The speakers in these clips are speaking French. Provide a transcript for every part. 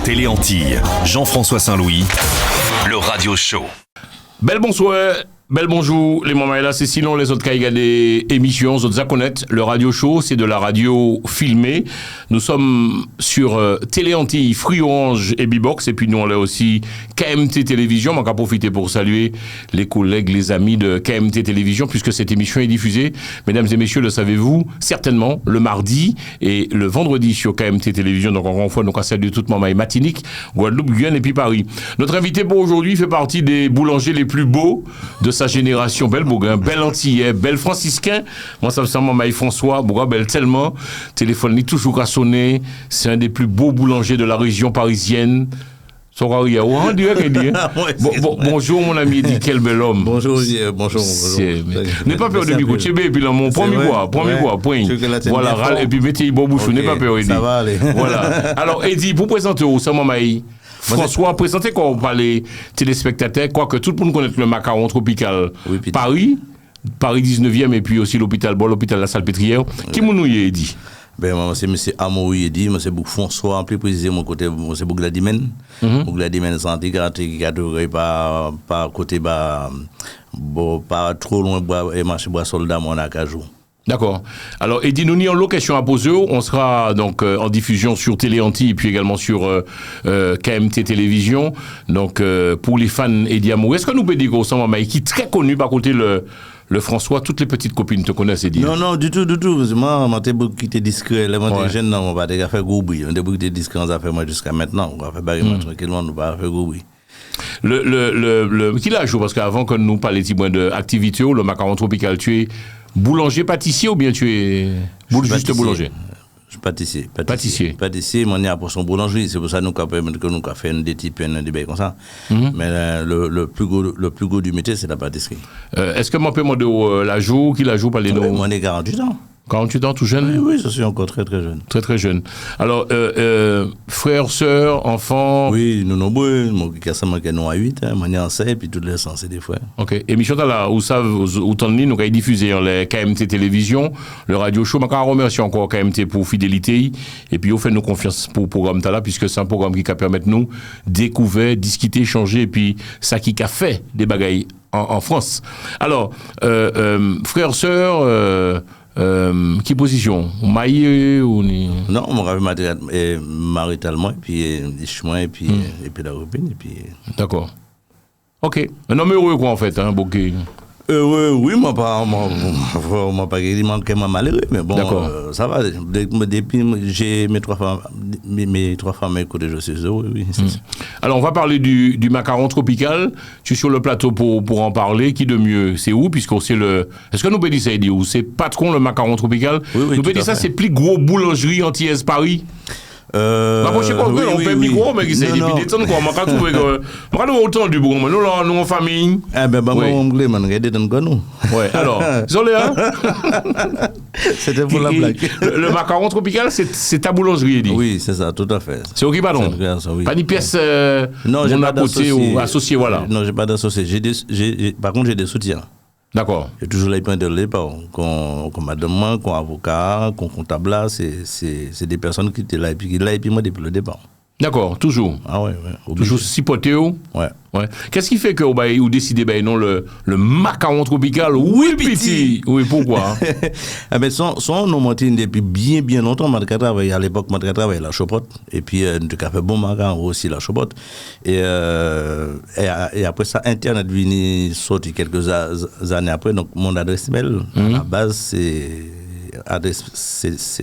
Télé Antilles, Jean-François Saint-Louis, le radio show. Bel bonsoir, bel bonjour, les mamans là, c'est sinon les autres qui regardent des émissions, les autres à connaître. Le radio show, c'est de la radio filmée. Nous sommes sur Télé Antilles, Free Orange et Bibox, et puis nous on a aussi KMT Télévision. On va profiter pour saluer les collègues, les amis de KMT Télévision, puisque cette émission est diffusée, mesdames et messieurs, le savez-vous, certainement, le mardi et le vendredi sur KMT Télévision. Donc encore une fois, nous on salue toute maman et Matinique, Guadeloupe, Guyane et puis Paris. Notre invité pour aujourd'hui fait partie des boulangers les plus beaux de sa génération. Bel Bougain, bel Antillais, bel franciscain. Moi, ça me semble Maï François, Bougain, bel tellement. Téléphone est toujours à sonner. C'est un des plus beaux boulangers de la région parisienne. Bonjour mon ami, dit quel bel homme. Bonjour. N'aie pas peur de micro, et puis là, mon premier bois, point. Voilà, et puis mettez bon bouchon, n'aie pas peur, Eddie. Ça va aller. Voilà. Alors, Eddie, pour présenter où ça, Maï François, présentez quand on parle les téléspectateurs, quoique tout le monde connaît le macaron tropical Paris 19e, et puis aussi l'hôpital La Salpêtrière. Qui m'en Eddie? Ben, moi, c'est M. Amouri Eddy, moi, c'est François, plus précisément, côté, moi, c'est Bougladimène. Bougladimène, santé, qui a par côté, pas trop loin, et marché bois soldat, mon acajou. D'accord. Alors, Eddy, nous n'y avons question à poser. On sera donc en diffusion sur Télé Antilles et puis également sur KMT Télévision. Donc, pour les fans Eddy Amouri, est-ce que nous pouvons dire qu'au Maï, qui est très connu par côté le François, toutes les petites copines te connaissent, Eddy? Non, du tout. Moi, j'étais beaucoup qui était discret. Les gens jeunes, on va faire gros bruit. On était beaucoup discret, on a fait moi jusqu'à maintenant. On va faire barrer tranquillement, on va faire gros bruit. Qui l'a joué? Parce qu'avant que nous parlions d'activité, le macaron tropical, tu es boulanger, pâtissier ou bien tu es juste boulanger? Je suis pâtissier, mon est pour son boulangerie, c'est pour ça que nous avons fait des types de bains comme ça. Mais le plus gros du métier, c'est la pâtisserie. Est-ce que moi peux demander la joue, qui la joue par les noms? Moi, j'ai 48 ans. 48 ans, tout jeune? Oui, je suis encore très jeune. Très jeune. Alors, frères, sœurs, enfants? Oui, nous nombreux. Mon cassement qui est non à 8, moi j'ai en 7, puis tous les sens, c'est des frères. Ok. Émission là, où t'en nous avons diffusé les KMT Télévision, le radio show. Je remercie encore KMT pour fidélité. Et puis, on fait nous confiance pour le programme là, puisque c'est un programme qui permet de nous découvrir, discuter, échanger, et puis ça qui a fait des bagailles en France. Alors, frères, sœurs, qui position? Marié ou ni? Non, on m'avait maritalement, et puis chemin, et puis la robine, et puis. D'accord. Ok. Un homme heureux, quoi, en fait, hein, Bokeh? Oui, moi pas dit manquement malheureux, mais bon, ça va. Depuis j'ai mes trois femmes écoutez, je suis heureux, oui. Alors on va parler du macaron tropical. Tu es sur le plateau pour en parler. Qui de mieux? C'est où? Puisqu'on sait Est-ce que nous pouvons dire ça, Eddie, où c'est patron le macaron tropical? Oui, nous pouvons dire ça, c'est plus gros boulangerie antillaise Paris. On peut micro, mais qui c'est des détentes quoi. On trouver que on autant du bon, nous en famille. Ah ben on voulait regarder dans nous. Ouais, alors, désolé hein. C'était pour la blague. Le macaron tropical, c'est ta boulangerie, Eddie. Oui, c'est ça, tout à fait. C'est OK pardon. Pas ni pièce mon à côté ou associé voilà. Non, j'ai pas d'associé. Par contre, j'ai des soutiens. D'accord. J'ai toujours les points de départ. Qu'on madame, qu'on avocat, qu'on comptable là, c'est des personnes qui étaient là et puis moi depuis le départ. D'accord, toujours. Ah ouais. Toujours sipoté ou? Ouais. Qu'est-ce qui fait que vous décidez non le macaron tropical? Oui, petit. Oui, pourquoi? Ah ben son nom Martine depuis bien longtemps. Moi travaillé à l'époque, moi travaillé à la Chopotte et puis nous avons fait bon macaron aussi la Chopotte et après ça Internet venu sorti quelques années après, donc mon adresse mail à la base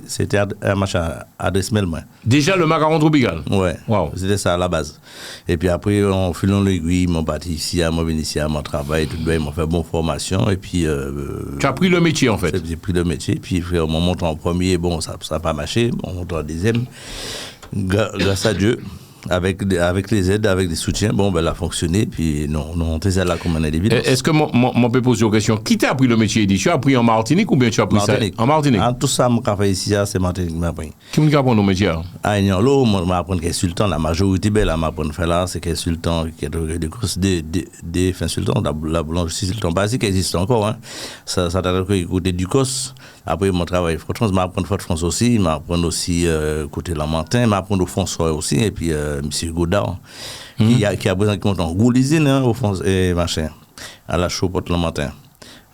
c'était un machin adresse mail moi. Déjà le macaron tropical. Ouais. Wow. C'était ça à la base. Et puis après on filant l'aiguille, mon parti ici, mon venu ici, mon travail, tout bien, m'ont fait bonne formation et puis tu as pris le métier en fait. J'ai pris le métier puis on monte en premier, bon ça a pas marché, on monte en deuxième. Grâce à Dieu. Avec les aides, avec des soutiens, bon, ben, elle a fonctionné, puis non, on était là comme on est évident. Est-ce que moi peux poser une question? Qui t'a appris le métier, Eddie? Tu as appris en Martinique ou bien tu as appris Martinique. Ça en Martinique? Ah, tout ça, mon café ici, c'est Martinique, m'a appris. Qui m'a appris nos métiers? Ah, il y a l'eau, moi, appris qu'un sultan, la majorité, ben, là, m'a appris faire là, c'est qu'un sultan, qui a des courses, des fins sultans, la boulangerie sultan basique existe encore, hein. Ça t'a écouté du cos. Après, mon travail, franchement, je m'apprends Fort France aussi, je m'apprends aussi côté Lamantin, je m'apprends au François aussi, et puis M. Godard, qui a besoin de monter en Goulisine, au fond, et machin, à la Chaux-Porte Lamantin.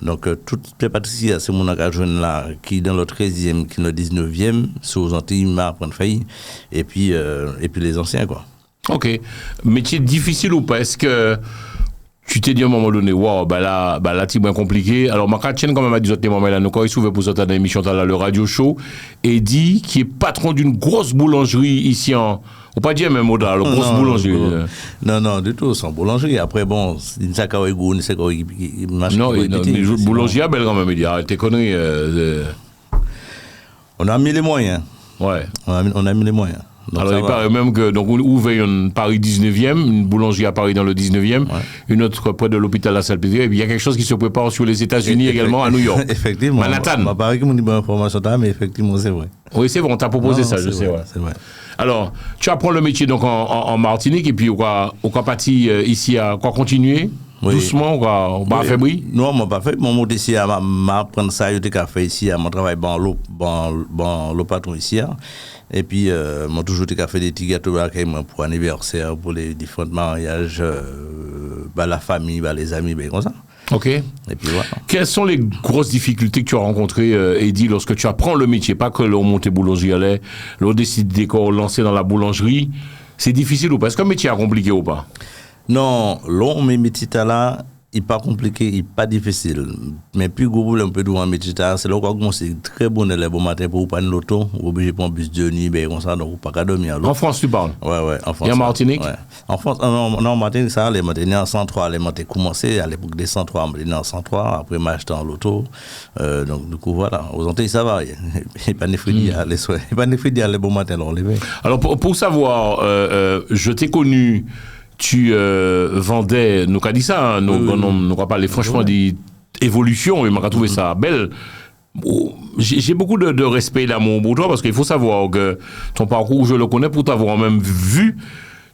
Donc, toutes les pâtisseries, c'est mon jeune là, qui dans le 13e, qui dans le 19e, sous aux Antilles, m'apprend failli, et puis les anciens, quoi. Ok. Métier difficile ou pas? Est-ce que tu t'es dit à un moment donné, wow, bah là, c'est bien compliqué. Alors, ma tienne quand même a dit autres moments là, nous, quand il s'ouvre pour cette émission, là, le radio show, et dit qu'il est patron d'une grosse boulangerie ici en. Ou pas dire même mot là, grosse boulangerie. Non, du tout, sans boulangerie. Après, bon, c'est ça quand il c'est quand il non, mais boulangerie à belle quand même, il dit, arrête tes conneries. On a mis les moyens. Ouais. On a mis les moyens. Donc alors, il paraît même que, donc, on ouvre un Paris 19e, une boulangerie à Paris dans le 19e, une autre près de l'hôpital La Salpêtrière, et puis il y a quelque chose qui se prépare sur les États-Unis également, à New York. Effectivement. Manhattan. Je parie que mon information là, mais effectivement, c'est vrai. Oui, c'est vrai, on t'a proposé ça, je sais, ouais. C'est vrai. Alors, tu apprends le métier donc en Martinique, et puis on va partir ici à quoi continuer? Oui. Doucement, on va faire bruit? Non, moi pas fait. Mon mot ici, m'apprendre ça, je t'ai fait ici, mon travail, le patron ici. Et puis, moi toujours t'ai fait des petits gâteaux pour anniversaire, pour les différents mariages, la famille, les amis, comme ça. Ok. Et puis voilà. Quelles sont les grosses difficultés que tu as rencontrées, Eddy, lorsque tu apprends le métier? Pas que l'on monte boulangerie allait, l'on décide de lancer dans la boulangerie. C'est difficile ou pas? Est-ce qu'un métier est compliqué ou pas? Non, l'on met métier là, il n'est pas compliqué, il n'est pas difficile. Mais plus gros problème peut douer un métier là, c'est là qu'on c'est très bon élève au matin pour prendre l'auto, obligé de prendre bus de nuit, ben comme ça, donc pas qu'à dormir. En France, tu parles? Ouais, en France. Et en Martinique? Ouais. En France, non, en Martinique, ça, les Martiniques en 103, les Martiniques commencé à l'époque des 103, les en 103, après m'acheter en l'auto. Donc, du coup, voilà. Aux Antilles, ça va. Il n'y a pas de fruits à les soins. Il n'y a pas de fruits à les bon matin, on les met. Alors, pour savoir, je t'ai connu. Tu vendais, nous qu'a dit ça, hein, nous qu'a parlé franchement d'évolution, et m'a trouvé ça belle. J'ai beaucoup de respect et d'amour pour toi, parce qu'il faut savoir que ton parcours, je le connais pour t'avoir même vu,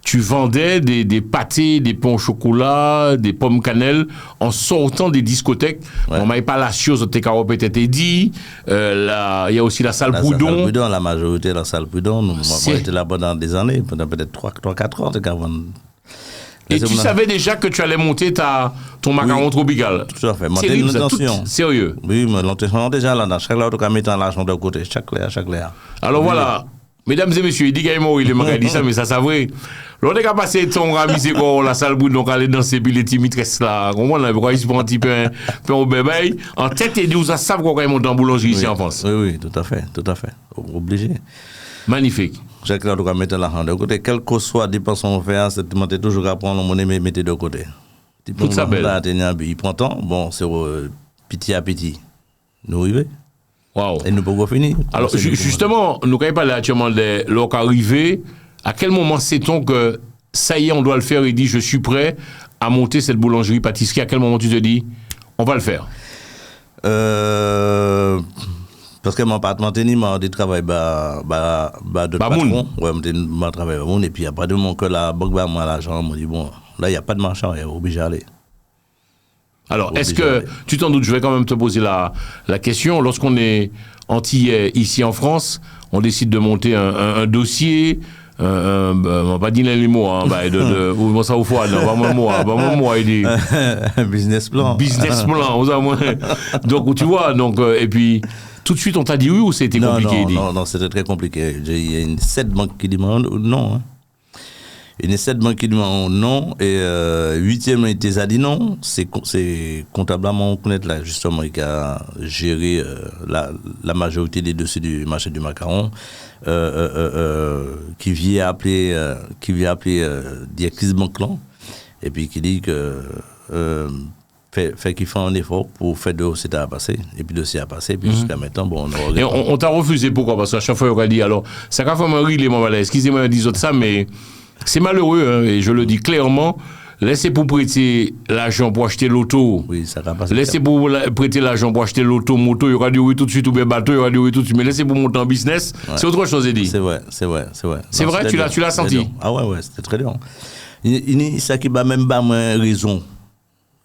tu vendais des pâtés, des pains au chocolat, des pommes cannelle en sortant des discothèques. Ouais. On m'avait pas la chose, t'es peut-être dit. Il y a aussi la salle Poudon. La majorité de la salle Poudon, moi j'étais là pendant des années, pendant peut-être 3-4 ans, et tu savais déjà que tu allais monter ton macaron tropical? Tout à fait. C'est l'intention. Sérieux? Oui, mais l'intention déjà là, dans chaque là, on mettre l'argent de côté, chaque clair. Alors voilà, mesdames et messieurs, il dit qu'il m'a dit ça, mais ça c'est vrai. L'on est passé ton ramisé quoi, la salle bout, donc aller danser, puis les timitres là, comment on a pourquoi il se prend un petit peu au bébé, en tête et dit, ça savent quoi quand ils montent en boulangerie ici en France. Oui, tout à fait. Obligé. Magnifique. Chaque là, on doit mettre l'argent de côté. Quel que soit dépense qu'on fait, c'est toujours à prendre le monnaie, mais mettez de côté. Tout ça belle. Il prend temps, bon, c'est petit à petit. Nous arrivons. Wow. Et nous pouvons finir. Alors, justement, nous n'avons pas actuellement de l'or arrivé. À quel moment sait-on que ça y est, on doit le faire et dit, je suis prêt à monter cette boulangerie-pâtisserie? À quel moment tu te dis, on va le faire? Parce que mon patron m'a dit travail de patron. Ouais, m'a travaillé à mon et puis après de mon que la banque va moi l'argent, m'a dit bon, là il y a pas de marchand, il est obligé d'aller. Alors, est-ce que tu t'en doutes, je vais quand même te poser la question, lorsqu'on est antillais ici en France, on décide de monter un dossier, on va pas dire les mots, hein, ou ça au foie, non, moi, il dit. Business plan, donc tu vois, donc et puis tout de suite on t'a dit oui ou c'était compliqué? Non, c'était très compliqué. Il y a une 7 banques qui demandent non. Hein. Il y a 7 banques qui demandent non et 8e il a dit non. C'est comptablement on connaît là justement qui a géré la majorité des dossiers du marché du macaron. Qui vient appeler directrice banque là et puis qui dit que fait qu'il fait un effort pour faire de dossier à passer et puis dossier à passer puis jusqu'à maintenant bon on t'a refusé pourquoi? Parce qu'à chaque fois on a dit alors ça a fait un rire mon malais, excusez-moi de dire ça mais c'est malheureux hein, et je le dis clairement. Laissez pour prêter l'argent pour acheter l'auto. Oui, ça va passer. Laissez pour prêter l'argent pour acheter l'auto, moto, il y aura du oui tout de suite, ou bien bateau, il y aura du oui tout de suite. Mais laissez pour monter en business, c'est autre chose, Eddy. C'est vrai. C'est vrai, tu l'as senti? Ah ouais, c'était très dur. Ça qui m'a même pas raison.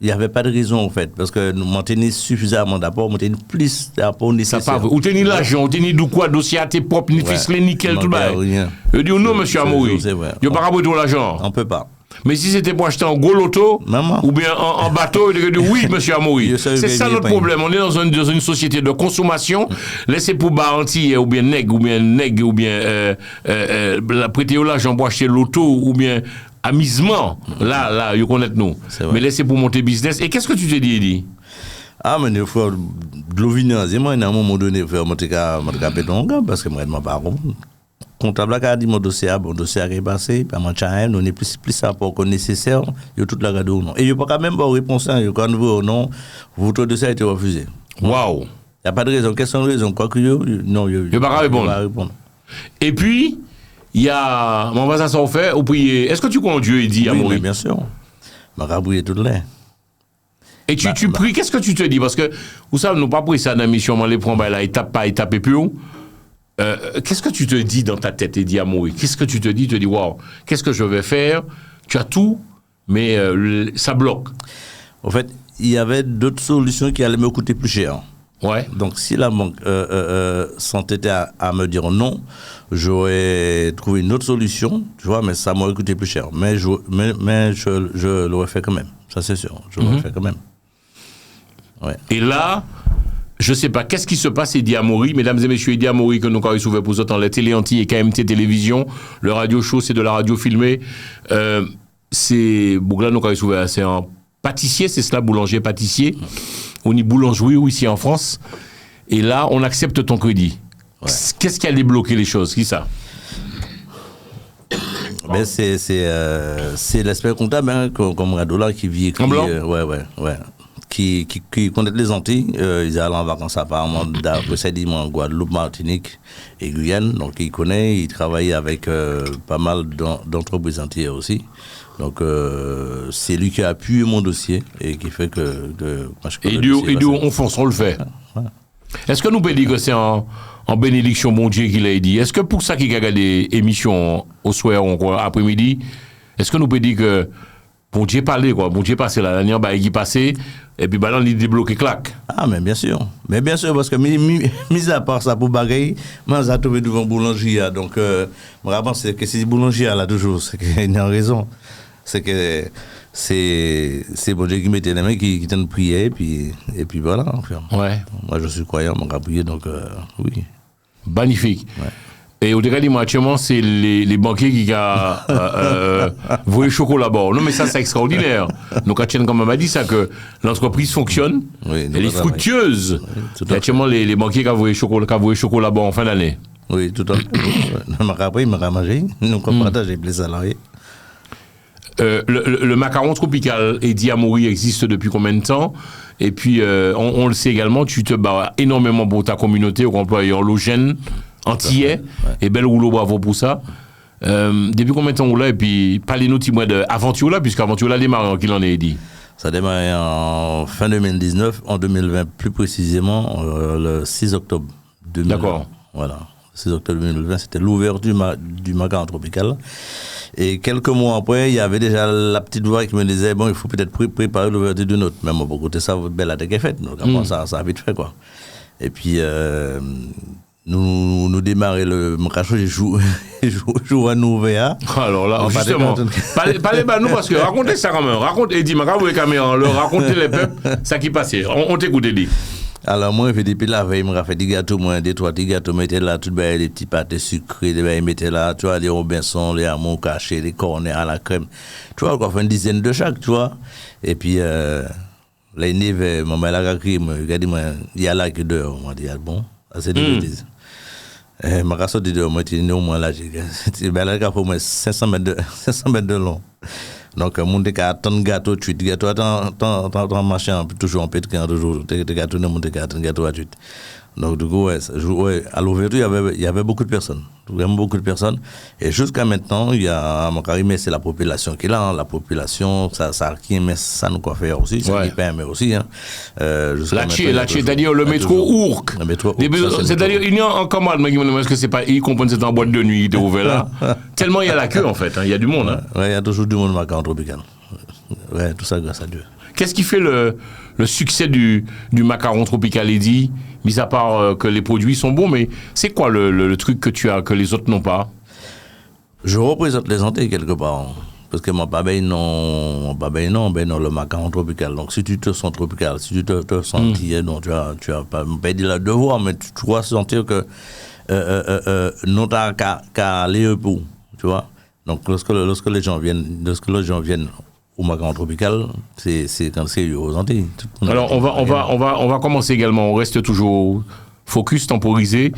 Il n'y avait pas de raison, en fait, parce que nous maintenons suffisamment d'apports, nous maintenons plus d'apports nécessaires. Ça pas vrai. Ou tenez l'argent, ou tenez du quoi, dossier à tes propres, ni ficelé, nickel, tout le monde. Je dis non, monsieur Amoury. Il n'y a pas rapport tout l'argent. On ne peut pas. Mais si c'était pour acheter un gros loto, ou bien en bateau, il dit oui, monsieur Amoury. C'est ça notre problème. On est dans une société de consommation. Laissez pour baranti, ou bien nègre, ou bien prêter l'argent pour acheter loto, ou bien amusement. Là, ils connaissent nous. Mais laissez pour monter business. Et qu'est-ce que tu te dis, Eddie? Ah, mais il faut de l'eau vigneuse. Moi, à un moment donné, il faut monter à béton, parce que moi, je ne sais pas. Comptable a dit mon dossier est passé, puis mon chien, on est plus apport que nécessaire, il y a toute la radio non. Et il n'y a pas quand même pas réponse, quand vous non, votre dossier a été refusé. Waouh! Il n'y a pas de raison, question de raison, quoi que non, il n'y a pas à répondre. Et puis, il y a, mon voisin s'en fait, ou puis, est-ce que tu crois en Dieu, Eddie Amoury? Oui, bien sûr. Je vais briller tout l'air. Et tu pries, qu'est-ce que tu te dis? Parce que, vous savez, nous pas pris ça dans la mission, on les prend là, étape par étape, et puis qu'est-ce que tu te dis dans ta tête, Eddie Amoury? Qu'est-ce que tu te dis? Tu te dis, waouh, qu'est-ce que je vais faire? Tu as tout, mais ça bloque. En fait, il y avait d'autres solutions qui allaient me coûter plus cher. Ouais. Donc, si la banque s'entêtait à me dire non, j'aurais trouvé une autre solution, tu vois, mais ça m'aurait coûté plus cher. Mais je l'aurais fait quand même. Ça, c'est sûr. Je l'aurais fait quand même. Ouais. Et là, je ne sais pas, qu'est-ce qui se passe, Eddie Amoury, mesdames et messieurs, Eddie Amoury, que nous avons souvent pour autant la télé anti et KMT Télévision, le radio show, c'est de la radio filmée. C'est, là, nous avons souvent, c'est un pâtissier, c'est cela, boulanger-pâtissier. On y boulangerie, ou ici en France. Et là, on accepte ton crédit. Ouais. Qu'est-ce qui a débloqué les choses? Qui ça? Ben c'est l'aspect comptable, hein, comme Radola qui vit. Ouais. Qui connaît les Antilles, ils allaient en vacances apparemment précédemment en Guadeloupe, Martinique et Guyane, donc il connaît, il travaille avec pas mal d'entreprises antillaises aussi. Donc c'est lui qui a appuyé mon dossier et qui fait que moi, je connais. Et on fonce, on le fait. Ouais. Est-ce que nous pouvons dire que c'est en bénédiction bon Dieu qu'il a dit? Est-ce que pour ça qu'il a des émissions au soir ou après-midi, est-ce que nous pouvons dire que bon Dieu parlait, quoi, bon Dieu passé la dernière, bah il passait, et puis bah là, il débloqué claque. Ah, mais bien sûr, parce que mis à part ça pour bagaille, moi j'ai trouvé devant boulangerie, donc je pense que c'est boulangerie là toujours, c'est qu'il y a une raison, c'est que c'est bon Dieu qui mettait les mains, qui t'en priait, et puis voilà. Enfin. Ouais. Moi je suis croyant, je vais prier, donc oui. Magnifique. Ouais. Et au début, actuellement, c'est les banquiers qui ont voué chocolat là-bas. Non, mais ça, c'est extraordinaire. Donc, Atienne, quand même, a dit ça, que l'entreprise fonctionne, oui, elle est fructueuse. Oui, actuellement, les banquiers qui ont voué chocolat là-bas en fin d'année. Oui, tout à fait. Après, il m'a ramagé. Donc, on partage avec les salariés. Le macaron tropical, Eddie Amoury, existe depuis combien de temps? Et puis, on le sait également, tu te bats énormément pour ta communauté, au employeur Logène, antillais, et bel rouleau, bravo pour ça. Depuis combien de temps on l'a? Et puis, parlez-nous de Aventure là, puisque Aventure là démarre en qu'il en est dit. Ça a démarré en fin 2019, en 2020 plus précisément, le 6 octobre 2020. D'accord. Voilà, 6 octobre 2020, c'était l'ouverture du macaron tropical. Et quelques mois après, il y avait déjà la petite voix qui me disait, bon, il faut peut-être préparer l'ouverture d'une autre. Même pour côté ça, votre belle attaque est faite. Donc après, ça a vite fait, quoi. Et puis, nous démarrer le Makacho, joue à nous VA. Alors là, justement, parlez nous parce que racontez ça quand même. Racontez, Eddie, Makacho et caméra, racontez les peuples, ça qui passait. On t'écoute, Eddie. Alors moi, depuis la veille, je me fait des gâteaux, des trois petits gâteaux, mettez là, tout des petits pâtés sucrés, mettez là, tu vois, les Robinson, les amours cachés, les cornets à la crème. Tu vois, on fait une dizaine de chaque, tu vois. Et puis, les nègres, maman, elle a crié, regardez-moi, il y a là que dehors. On m'a dit, bon, c'est des bêtises. Je me suis dit, moi, tu es au moins là, j'ai pour moi 500 mètres de long. Donc, mon déca tant gâteau tuite, gâteau tant machin, toujours en pète quand toujours, des gâteaux, mon déca tant gâteau à tuite. Donc, du coup, à l'ouverture, il y avait beaucoup de personnes, vraiment beaucoup de personnes. Et jusqu'à maintenant, il y a, mais c'est la population qui est là, hein. La population, ça qui aime ça nous quoi faire aussi, ça qui permet aussi. Hein. C'est-à-dire le métro Ourcq. C'est-à-dire, il y a un commande, mais est-ce que c'est pas, ils comprennent que c'est en boîte de nuit, il est ouvert là. Tellement il y a la queue, en fait, hein. Il y a du monde. Hein. Oui, il y a toujours du monde macaron tropical. Ouais, tout ça grâce à Dieu. Qu'est-ce qui fait le succès du macaron tropical, Eddy, mis à part que les produits sont bons, mais c'est quoi le truc que tu as, que les autres n'ont pas? Je représente les Antilles quelque part. Parce que mon papa, non, le macaron tropical. Donc, si tu te sens tropical, si tu te sens antillais, donc tu as pas dit le devoir, mais tu dois sentir que non, t'as qu'à aller pour, tu vois. Donc, lorsque les gens viennent au macaron tropical, c'est quand c'est aux Antilles. Alors, on va commencer également. On reste toujours focus, temporisé.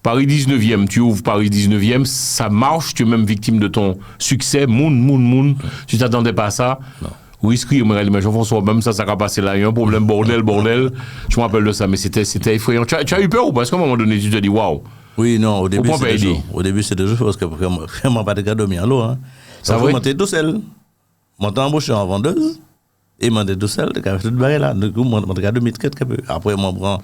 Paris 19e, tu ouvres Paris 19e, ça marche, tu es même victime de ton succès, moun, tu t'attendais pas à ça. Non. Oui, mais Jean-François, même ça va passer là, il y a un problème, bordel, je me rappelle de ça, mais c'était effrayant. Tu as eu peur ou pas? Est-ce qu'à un moment donné, tu te dis, waouh? Oui, non, au début, c'était juste parce que vraiment pas de cas dormir à l'eau. Hein. Ça va? Monter tout seul. Monter embauché en vendeuse. Et monter tout seul, tu as fait tout le là. Du coup, moi, je dormir très peu. Après, moi, je prends.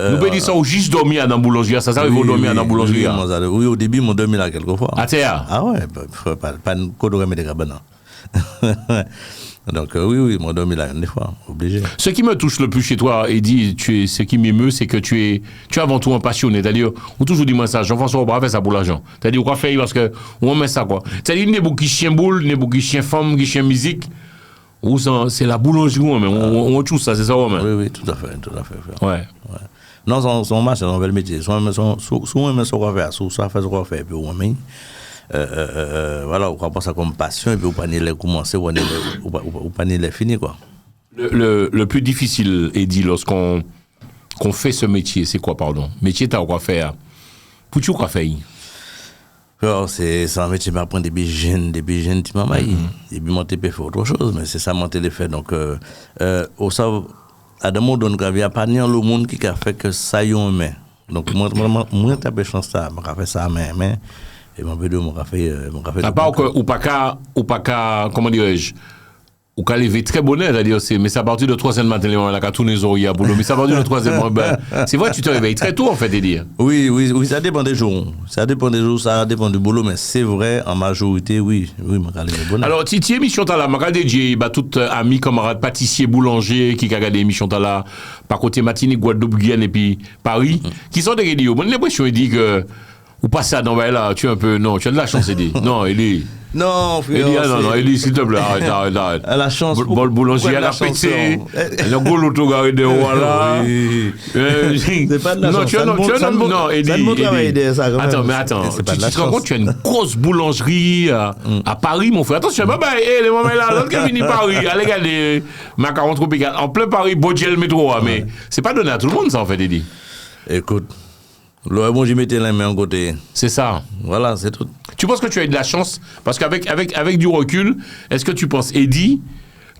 Nous pouvons dire ça ou juste dormir dans la boulangerie. Ça arrive au dormir dans la boulangerie. Oui, au début, je dormi là quelques fois. À terre? Ah ouais, pas de code de des cabanes. Donc, oui, je dormi là une fois, obligé. Ce qui me touche le plus chez toi, Eddy, ce qui m'émeut, c'est que tu es avant tout un passionné. C'est-à-dire, on toujours dit moi ça, Jean-François, on va faire ça pour l'argent. C'est-à-dire, on va faire parce qu'on met ça, quoi. C'est-à-dire, il n'y a pas qui chien boule, il n'y a pas qui chien femme, qui chien musique. C'est la boulangerie, mais on touche ça, c'est ça, ouais. Oui, tout à fait. Ouais. Non, son marché, c'est un bel métier. Soit on met son faire, soit faire ce qu'on fait, puis on met. Voilà, on prend ça comme passion, et puis on peut les commencer, ou pas les finir, quoi. Le plus difficile, Eddy, lorsqu'on fait ce métier, c'est quoi, pardon? Métier, t'as quoi faire? Pour tu quoi faire? Alors, c'est un métier qui m'apprend des jeunes, tu m'as maillé. Et puis, mon TP fait autre chose, mais c'est ça, mon télé fait. Donc, au savoir, à des moments donné, il n'y a pas ni le monde qui a fait que ça y est, mais. Donc, moi, j'ai chance ça, je fait ça, mais. Et mon bédou, mon café. À part ou pas qu'à, comment dirais-je? Ou qu'à lever très bonheur, c'est-à-dire, mais c'est à partir de 3h du matin, là, qu'à tourner les oreilles à boulot, mais c'est à partir de 3h, c'est vrai, tu te réveilles très tôt, en fait, Eddy. Oui, ça dépend des jours. Ça dépend du boulot, mais c'est vrai, en majorité, oui, je lever bonheur. Alors, Titi, émission t'as là, je regarde tout ami, camarade, pâtissier, boulanger, qui a regardé l'émission t'as là, par côté Martinique, Guadeloupe, Guyane, et puis Paris, qui sont des radios. Moi, j'ai l'impression, Eddy, que, ou pas ça, non, ben là, tu es un peu, non, tu as de la chance, Eddy. Non, Eddy. Non, frère. Non, Eddy, s'il te plaît, arrête. La chance. Boulanger, elle a pété. Le gros autogaré de voilà. C'est pas de la chance. Non, Eddy. Attends. Tu te rends compte, tu as une grosse boulangerie à Paris, mon frère. Attention, les moments là, l'autre qui a fini Paris, allez regarder macaron tropical. En plein Paris, Baudiel métro, mais c'est pas donné à tout le monde, ça, en fait, Eddy. Écoute. Bon, j'y mettais les mains en côté. C'est ça. Voilà, c'est tout. Tu penses que tu as eu de la chance? Parce qu'avec du recul, est-ce que tu penses, Eddy,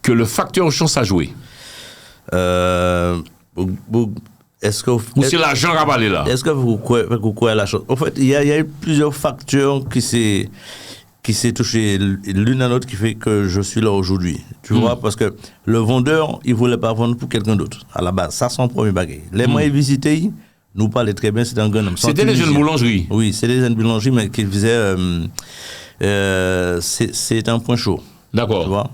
que le facteur chance a joué? Est-ce que... Ou c'est l'argent à parler là? Est-ce que vous croyez la chance? En fait, il y a eu plusieurs facteurs qui s'est touché l'une à l'autre qui fait que je suis là aujourd'hui. Tu vois, parce que le vendeur, il voulait pas vendre pour quelqu'un d'autre. À la base, ça, c'est son premier bagage. Les moyens visités, nous parlait très bien, c'était un grand homme. C'était des jeunes boulangeries. Oui, c'était des jeunes boulangeries, mais qui faisaient. C'est un point chaud. D'accord. Tu vois?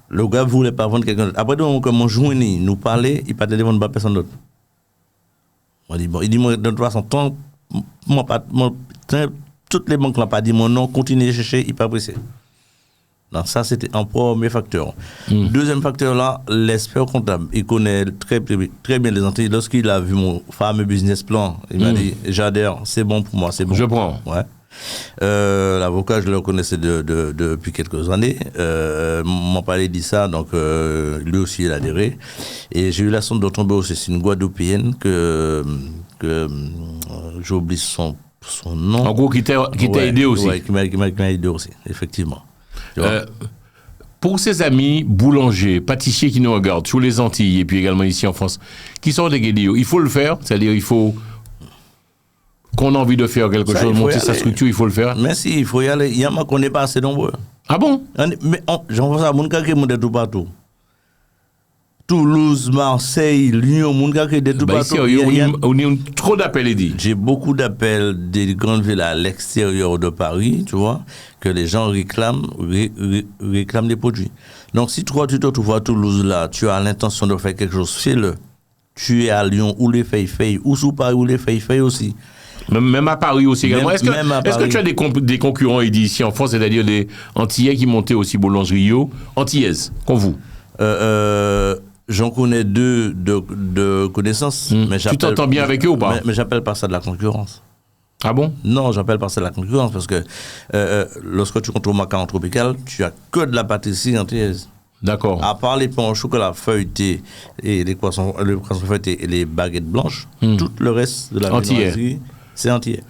Le gars ne voulait pas vendre quelqu'un d'autre. Après, donc, comme mon journée, nous parlait, il ne parlait pas de vendre personne d'autre. Il dit, moi, de toute façon, toutes les banques n'ont pas dit mon nom, continuez à chercher, il n'est pas pressé. Donc ça, c'était un premier facteur. Deuxième facteur là, l'expert comptable, il connaît très bien les Antilles. Lorsqu'il a vu mon fameux business plan, il m'a dit, j'adhère, c'est bon pour moi, c'est bon. Je prends. Ouais. L'avocat, je le connaissais depuis quelques années. Mon palais dit ça, donc lui aussi il a adhéré. Et j'ai eu la chance de tomber aussi. C'est une Guadeloupéenne que j'oublie son nom. En gros, qui t'a aidé aussi. Oui, qui m'a aidé aussi, effectivement. Pour ses amis boulangers, pâtissiers qui nous regardent sur les Antilles et puis également ici en France, qui sont des guédillots, il faut le faire, c'est-à-dire il faut qu'on a envie de faire quelque chose, monter sa structure, il faut le faire. Mais si, il faut y aller. Il y a qu'on n'est pas assez nombreux. Ah bon? Mais j'en vois ça, mon cas qui est tout partout. Toulouse, Marseille, Lyon, mon gars qui de tout partout. Sérieux, on a trop d'appels, Eddy. J'ai beaucoup d'appels des grandes villes à l'extérieur de Paris, tu vois, que les gens réclament des produits. Donc, si toi, tu te trouves à Toulouse, là, tu as l'intention de faire quelque chose, fais-le. Tu es à Lyon, où les feuilles, ou sous Paris, où les feuilles aussi. Même à Paris aussi également. Est-ce que tu as des concurrents, Eddy, ici en France, c'est-à-dire des Antillais qui montaient aussi boulangerie, antillaises, comme vous? J'en connais deux de connaissances. Mais tu t'entends bien avec eux ou pas? Mais j'appelle pas ça de la concurrence. Ah bon? Non, j'appelle pas ça de la concurrence parce que lorsque tu contrôles macaron tropical, tu as que de la pâtisserie antillaise. D'accord. À part les pains au chocolat feuilletés et les croissants feuilletés et les baguettes blanches, tout le reste de la viennoiserie, c'est antillais.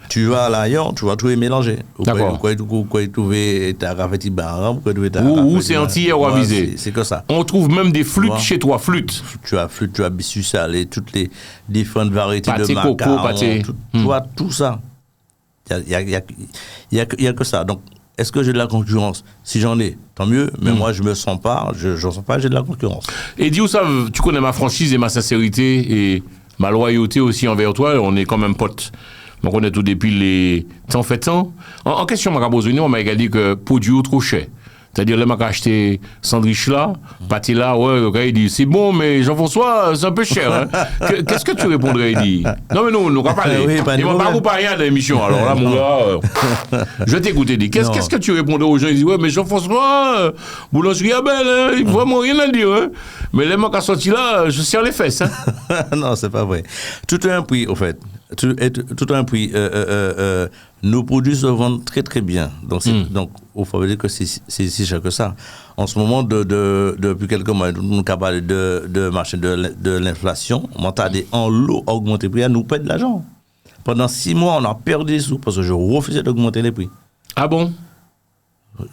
Tu vas à l'ailleurs, tu vas trouver mélangé. D'accord. Vous pouvez trouver ta rafeti baram, ou c'est antillais ou avisé. C'est que ça. On trouve même des flûtes chez toi, flûtes. Tu as flûte, tu as biscuit salé, toutes les différentes variétés pâté, de macarons. Coco, pâté. Tu vois, tout ça. Il y a que ça. Donc, est-ce que j'ai de la concurrence? Si j'en ai, tant mieux. Mais moi, je me sens pas. Je sens pas, j'ai de la concurrence. Et dis où ça, tu connais ma franchise et ma sincérité et ma loyauté aussi envers toi. On est quand même potes. Donc on est tout depuis les temps fait temps. En question, on m'a dit que produit trop cher. C'est-à-dire, là, m'a acheté sandwich là, pâté là, ouais, le gars, il dit, c'est bon, mais Jean-François, c'est un peu cher, hein. Qu'est-ce que tu répondrais, il dit? Non, mais non, on n'a pas parlé. Il m'a pas beaucoup rien de l'émission. Alors là, mon gars, je vais t'écouter, dit. Qu'est-ce que tu répondrais aux gens? Ils disent, ouais, mais Jean-François, boulangerie à belle, hein, il vraiment rien à dire, hein. Mais les mecs à sorti là, je serre les fesses, hein. Non, c'est pas vrai. Tout a un prix, au fait. Tout a un prix. Nos produits se vendent très très bien. Donc, donc il faut dire que c'est si cher que ça. En ce moment, depuis quelques mois, nous avons parlé de marché de l'inflation. On a en lot augmenter les prix, à nous payer de l'argent. Pendant 6 mois, on a perdu des sous parce que je refusais d'augmenter les prix. Ah bon?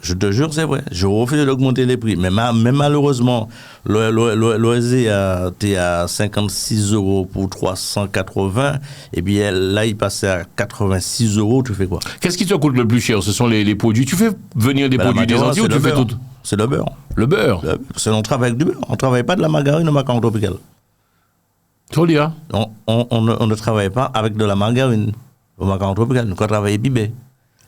Je te jure, c'est vrai. Je refuse d'augmenter les prix. Mais malheureusement, l'OSE était à 56 € pour 380. Et bien là, il passait à 86 €. Tu fais quoi? Qu'est-ce qui te coûte le plus cher? Ce sont les produits. Tu fais venir des produits des Antilles ou tu fais tout? C'est le beurre. Le beurre? Parce qu'on travaille avec du beurre. On ne travaille pas de la margarine au macaron tropical. Tu veux dire? On ne travaille pas avec de la margarine au macaron tropical. Nous travaillons Bibé.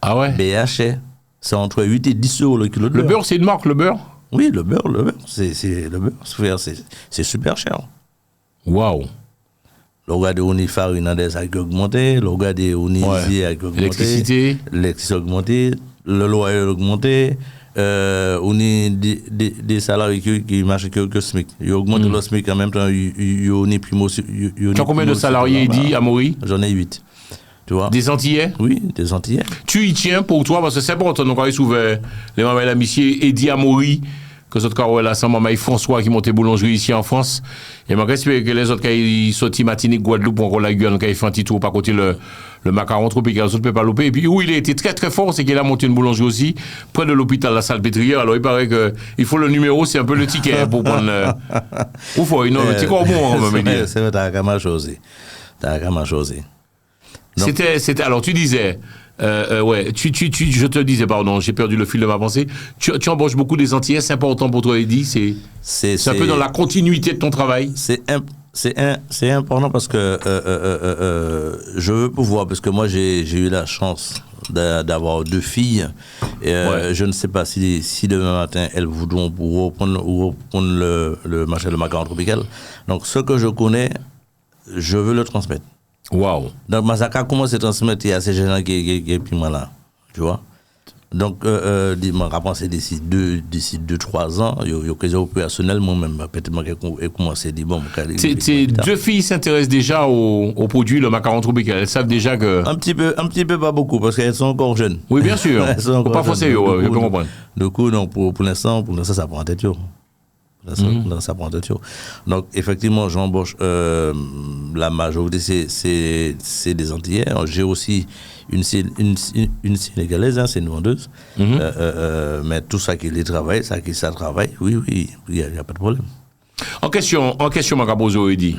Ah ouais? BHR. C'est entre 8 et 10 € le kilo de beurre. Le beurre, c'est une marque, le beurre? Oui, le beurre. C'est le beurre. C'est super cher. Waouh. Le regardez, on est farine a augmenté. Le regardez, on est a augmenté. L'électricité L'électricité a augmenté. Le loyer a augmenté. On est des salariés qui marchent que SMIC. Ils ont augmenté le SMIC en même temps. Ils ont primo. Tu as combien de salariés, dit, à Maury? J'en ai 8. Tu vois? Des Antillais? Oui, des Antillais. Tu y tiens pour toi, parce que c'est important. Donc, ils ouvert les mamans et l'amitié, Eddy à Maury, que les autres cas, là, c'est maman François qui montait boulangerie ici en France. Et je respecte que les autres cas, ils sortent Martinique, Guadeloupe, encore la Guyane, quand ils font un petit tour par côté le macaron tropical, les autres ne peuvent pas louper. Et puis, où il a été très très fort, c'est qu'il a monté une boulangerie aussi, près de l'hôpital La Salpêtrière. Alors, il paraît qu'il faut le numéro, c'est un peu le ticket pour prendre. Ou faut, non, le ticket au bon, on va me dire. C'est vrai, t'as qu'à m'achoser. C'était, alors tu disais, ouais, je te disais, pardon, j'ai perdu le fil de ma pensée. Tu embauches beaucoup des Antillais, c'est important pour toi, Eddy, c'est un peu dans la continuité de ton travail. C'est important parce que je veux pouvoir, parce que moi j'ai eu la chance d'avoir 2 filles. Et, je ne sais pas si demain matin elles voudront reprendre le marché de macaron tropical. Donc ce que je connais, je veux le transmettre. Waouh. Donc, Masaka commence à transmettre à ces gens qui sont là. Tu vois? Donc, je pense d'ici 2-3 ans, il y a des opérationnels, moi-même, peut-être que commencer à dire bon. Tes 2 filles s'intéressent déjà aux produits, le macaron tropical. Elles savent déjà que. Un petit peu, pas beaucoup, parce qu'elles sont encore jeunes. Oui, bien sûr. Faut pas forcer, je peux comprendre. Du coup, non, pour l'instant, ça prend tête. Ça prend tête. Donc, effectivement, j'embauche la majorité, c'est des Antillais. J'ai aussi une Sénégalaise, c'est une vendeuse. Mais tout ça qui les travaille, ça travaille, oui, il n'y a pas de problème. En question, Makabozo Eddy.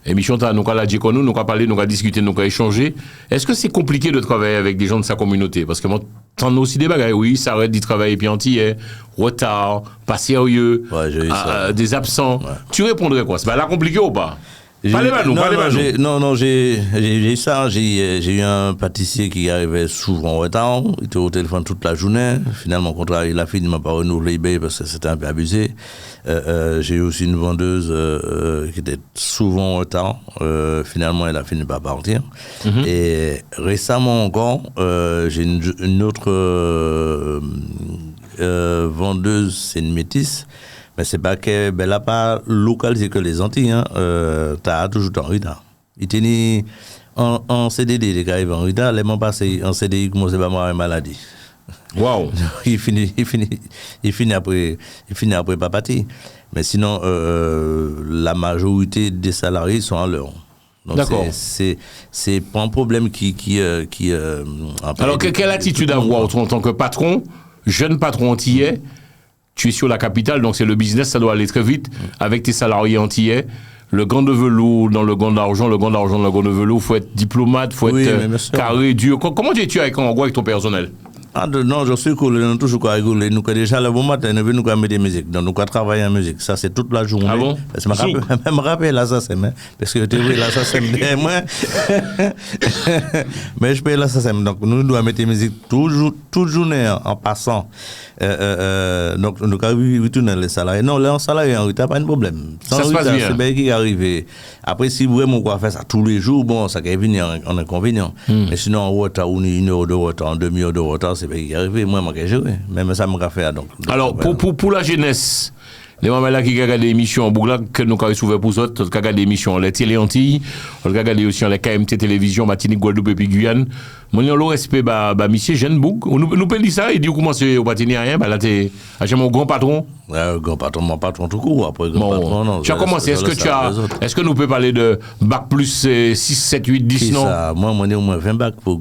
Émission, nous avons dit nous avons parlé, nous avons discuté, nous avons échangé. Est-ce que c'est compliqué de travailler avec des gens de sa communauté? Parce que moi, t'en as aussi des bagages, oui, ça arrête d'y travailler puis entier, retard, pas sérieux, Ouais, j'ai eu ça. des absents. Ouais. Tu répondrais quoi? C'est pas là compliqué ou pas? Parlez-moi nous, Non, j'ai eu ça. J'ai eu un pâtissier qui arrivait souvent en retard. Il était au téléphone toute la journée. Finalement, contrat, il a fini, il m'a pas renouvelé eBay parce que c'était un peu abusé. J'ai eu aussi une vendeuse qui était souvent en retard. Finalement, elle a fini par partir. Et récemment encore, j'ai une autre vendeuse, c'est une métisse. Mais c'est pas que, ben là, pas localisé que les Antilles, hein. T'as toujours en retard. Il était en CDD, les gars, ils vont en retard. Les mois passés, en CDI, il commençait à avoir une maladie. Waouh! il finit après pas partir. Mais sinon, la majorité des salariés sont à l'heure. Donc d'accord. C'est pas un problème qui alors, quelle attitude avoir en tant que patron, jeune patron antillais? Tu es sur la capitale, donc c'est le business, ça doit aller très vite. Avec tes salariés antillais, le gant de velours dans le gant d'argent dans le gant de velours, il faut être diplomate, il faut être carré, dur. Comment tu es avec ton personnel? Non, je suis cool, nous toujours quoi rigoler. Nous déjà le bon matin, nous venons mettre des musiques. Donc nous travailler en musique. Ça c'est toute la journée. Ah bon? Parce que je me rappelle l'assassin, parce que tu vois l'assassin derrière moi. Mais je paye l'assassin. Donc nous devons mettre des musiques toute journée en passant. Donc nous avons retourner les salariés. Non, les salariés en retard pas de problème. Ça se passe bien. C'est bien qui arrive. Après si vraiment quoi faire ça tous les jours, bon ça peut venir en inconvénient. Mais sinon en retard ou une heure de retard, une demi-heure de retard, c'est bien qui arrive. Moi je vais jouer. Même ça me fait donc. Alors pour la jeunesse. Les mamans là qui regardent des émissions en boucle que nous avons souvent pour eux, qui regardent des émissions les télé Antilles, qui regardent aussi les KMT télévision Martinique, Guadeloupe et puis Guyane. Mon le respect monsieur jeune bouc. Nous peut dire ça et dire comment c'est au patiner rien, là t'es mon grand patron. Grand patron, mon patron tout court après grand patron non. Tu as commencé, est-ce que nous peut parler de bac plus 6 7 8 10 non? Ça moi on est au moins 20 bacs pour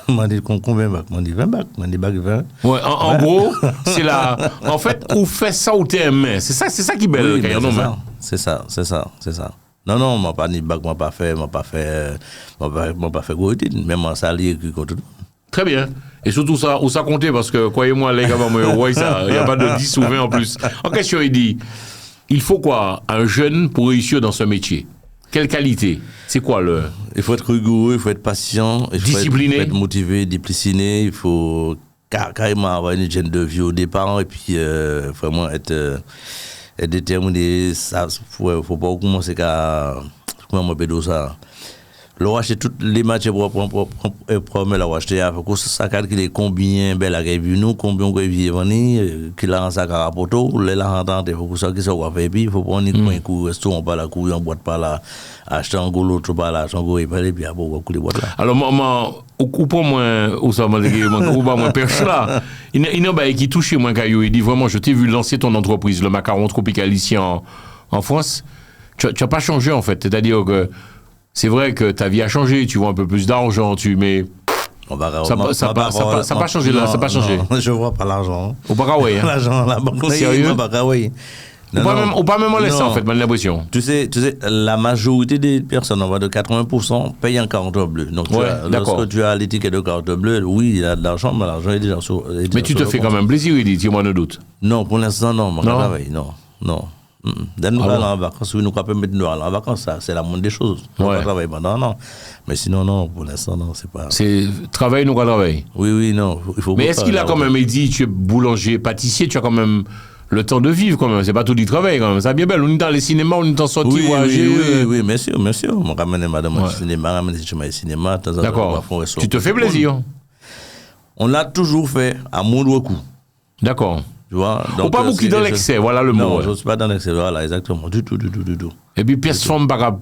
m'a dit combien bac? M'a dit 20 bacs, m'a dit bac 20. Ouais, en gros, c'est là. En fait, on fait ça au TM. C'est ça qui est belle, oui, c'est ça. Non, m'a pas ni bac, m'a pas fait gros études, même en salaire qui compte. Très bien. Et surtout ça, où ça comptait, parce que, croyez-moi, les gars, il n'y a pas de 10 ou 20 en plus. En question, il dit, il faut quoi, un jeune pour réussir dans ce métier? Quelle qualité? C'est quoi le... Il faut être rigoureux, il faut être patient, discipliné. Il faut être motivé, discipliné, il faut carrément avoir une hygiène de vie au départ et puis vraiment être déterminé. Ça, faut pas commencer qu'à... Comment on peut dire ça? Le acheter tous les matchs pour la acheter avec ça calculer combien belle a vu nous combien on vient venir qu'il a un sac à rapporto les la entendre faut que ça qui soit fait puis il faut prendre un coup restaurant pas la couille en boîte pas là acheter un gros l'autre pas là en gros et pas bien pour couler boîte là. Alors maman ou pour moi ou ça m'a dit ou pas moi perche là il n'a pas qui touche moi caillou il dit vraiment je t'ai vu lancer ton entreprise le macaron tropical ici en France tu as pas changé en fait c'est-à-dire que c'est vrai que ta vie a changé, tu vois un peu plus d'argent, mais ça n'a pas changé là, ça n'a pas changé. Je vois pas l'argent. Ou pas ouais. L'argent, la banque, sérieux? Ou pas même en laissant en fait, j'ai l'impression. Tu sais, la majorité des personnes, on va de 80%, payent en carte bleue. Donc, lorsque tu as l'étiquette de carte bleue, oui, il y a de l'argent, mais l'argent est déjà sur. Mais tu te fais quand même plaisir, il dit, tu m'en doute. Non, pour l'instant, non, non. Nous allons en vacances, oui, nous pouvons mettre nous allons en vacances, ça, c'est la moindre des choses. Nous allons travailler pendant, non. Mais sinon, non, pour l'instant, non, c'est pas. C'est travail, nous allons travailler. Oui, non. Il faut. Mais est-ce qu'il a quand même dit, tu es boulanger, pâtissier, tu as quand même le temps de vivre quand même, c'est pas tout du travail quand même, c'est bien belle. On est dans les cinémas, on est en sortie, oui, bien sûr. On ramène madame au cinéma, ramène au cinéma, d'accord. Tu te fais plaisir. On l'a toujours fait à moindre coût. D'accord. Tu vois, donc, pas beaucoup dans l'excès, voilà le mot. Non, je ne suis pas dans l'excès, voilà, exactement. Du tout. Et puis, pièce forme pas.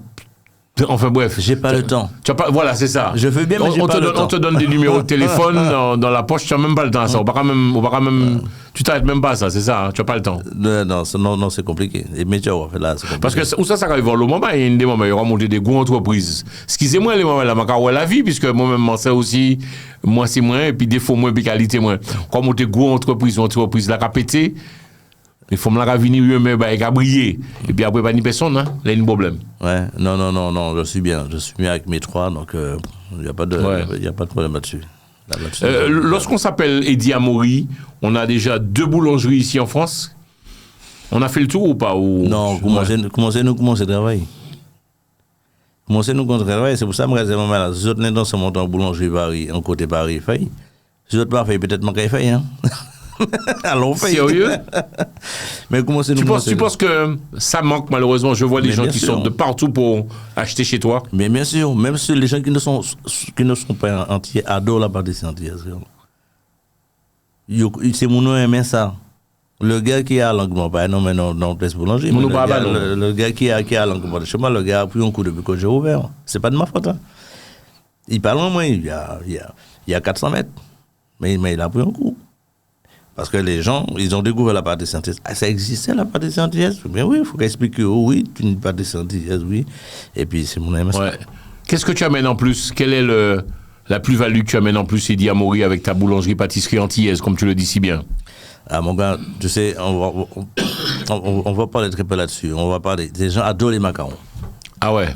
Enfin bref. J'ai pas le temps. Tu as pas, voilà, c'est ça. Je veux bien, mais j'ai pas le temps. On te donne des numéros de téléphone dans la poche, tu n'as même pas le temps. Ça. On va quand même tu t'arrêtes même pas ça, c'est ça, hein, tu n'as pas le temps. Non, c'est compliqué. Les métiers, là, c'est compliqué. Parce que où ça arrive le moment, il y a des moments, il y aura monté des grosses entreprises. Excusez-moi, les moments là, je la vie, puisque moi-même, c'est aussi, moi c'est moins, et puis défaut moins, puis qualité moins. Quand monter une grosse entreprise, là, qui a pété, il faut me la venir mais qui a brillé. Et puis après, pas ni personne, hein, là, il y a un problème. Ouais, non, je suis bien avec mes trois, donc il n'y a pas de problème là-dessus. Lorsqu'on s'appelle Eddie Amaury, on a déjà 2 boulangeries ici en France. On a fait le tour ou pas ou... Non, commencez à travailler. Commencez à travailler, c'est pour ça que je me dis, là, si vous dans ce montant en boulangerie Paris, en côté Paris, fait. Si vous n'avez pas fait, peut-être que fait, hein. Allons, fait. Sérieux? Mais commencez tu penses que ça manque malheureusement? Je vois des gens qui sortent de partout pour acheter chez toi. Mais bien sûr, même si les gens qui ne sont pas entiers adorent la pâtisserie entière. C'est mon nom aimé ça. Le gars qui a l'engouement, pas non, mais non, place boulanger. Le gars qui a l'engouement de chez moi, le gars a pris un coup depuis que j'ai ouvert. C'est pas de ma faute. Hein. Il parle en moi, il y a 400 mètres. Mais il a pris un coup. Parce que les gens, ils ont découvert la pâtisserie antillaise. Ah, ça existait la pâtisserie antillaise? Mais oui, il faut qu'expliquer. Oui, une pâtisserie antillaise, oui. Et puis, c'est mon aimé. Ouais. Qu'est-ce que tu amènes en plus? Quelle est la plus-value que tu amènes en plus, Eddie Amaury, avec ta boulangerie-pâtisserie antillaise, comme tu le dis si bien? Ah, mon gars, tu sais, on va parler très peu là-dessus. On va parler. Les gens adorent les macarons. Ah ouais?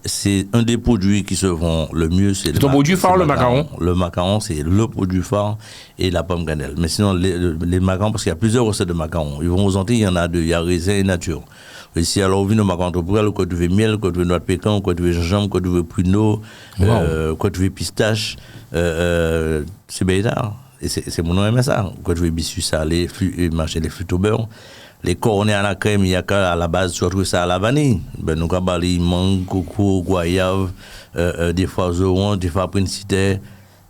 C'est un des produits qui se vend le mieux. C'est ton produit phare, le macaron? Le macaron, c'est le produit phare et la pomme cannelle. Mais sinon, les macarons, parce qu'il y a plusieurs recettes de macarons. Ils vont aux Antilles, il y en a 2. Il y a raisin et nature. Ici, alors, on vient au macaron tropical, quand tu veux miel, quand tu veux noix de pécan, quand tu veux gingembre, quand tu veux pruneau, quand tu veux pistache. C'est bien tard. Et c'est mon nom aimé ça. Quand tu veux biscuits salés, marcher les fruits au beurre. Les cornets à la crème, il y a qu'à la base, tu retrouves ça à la vanille. Ben, nous, cabali, mangue, coco, goyave, des fois orange, des fois principes.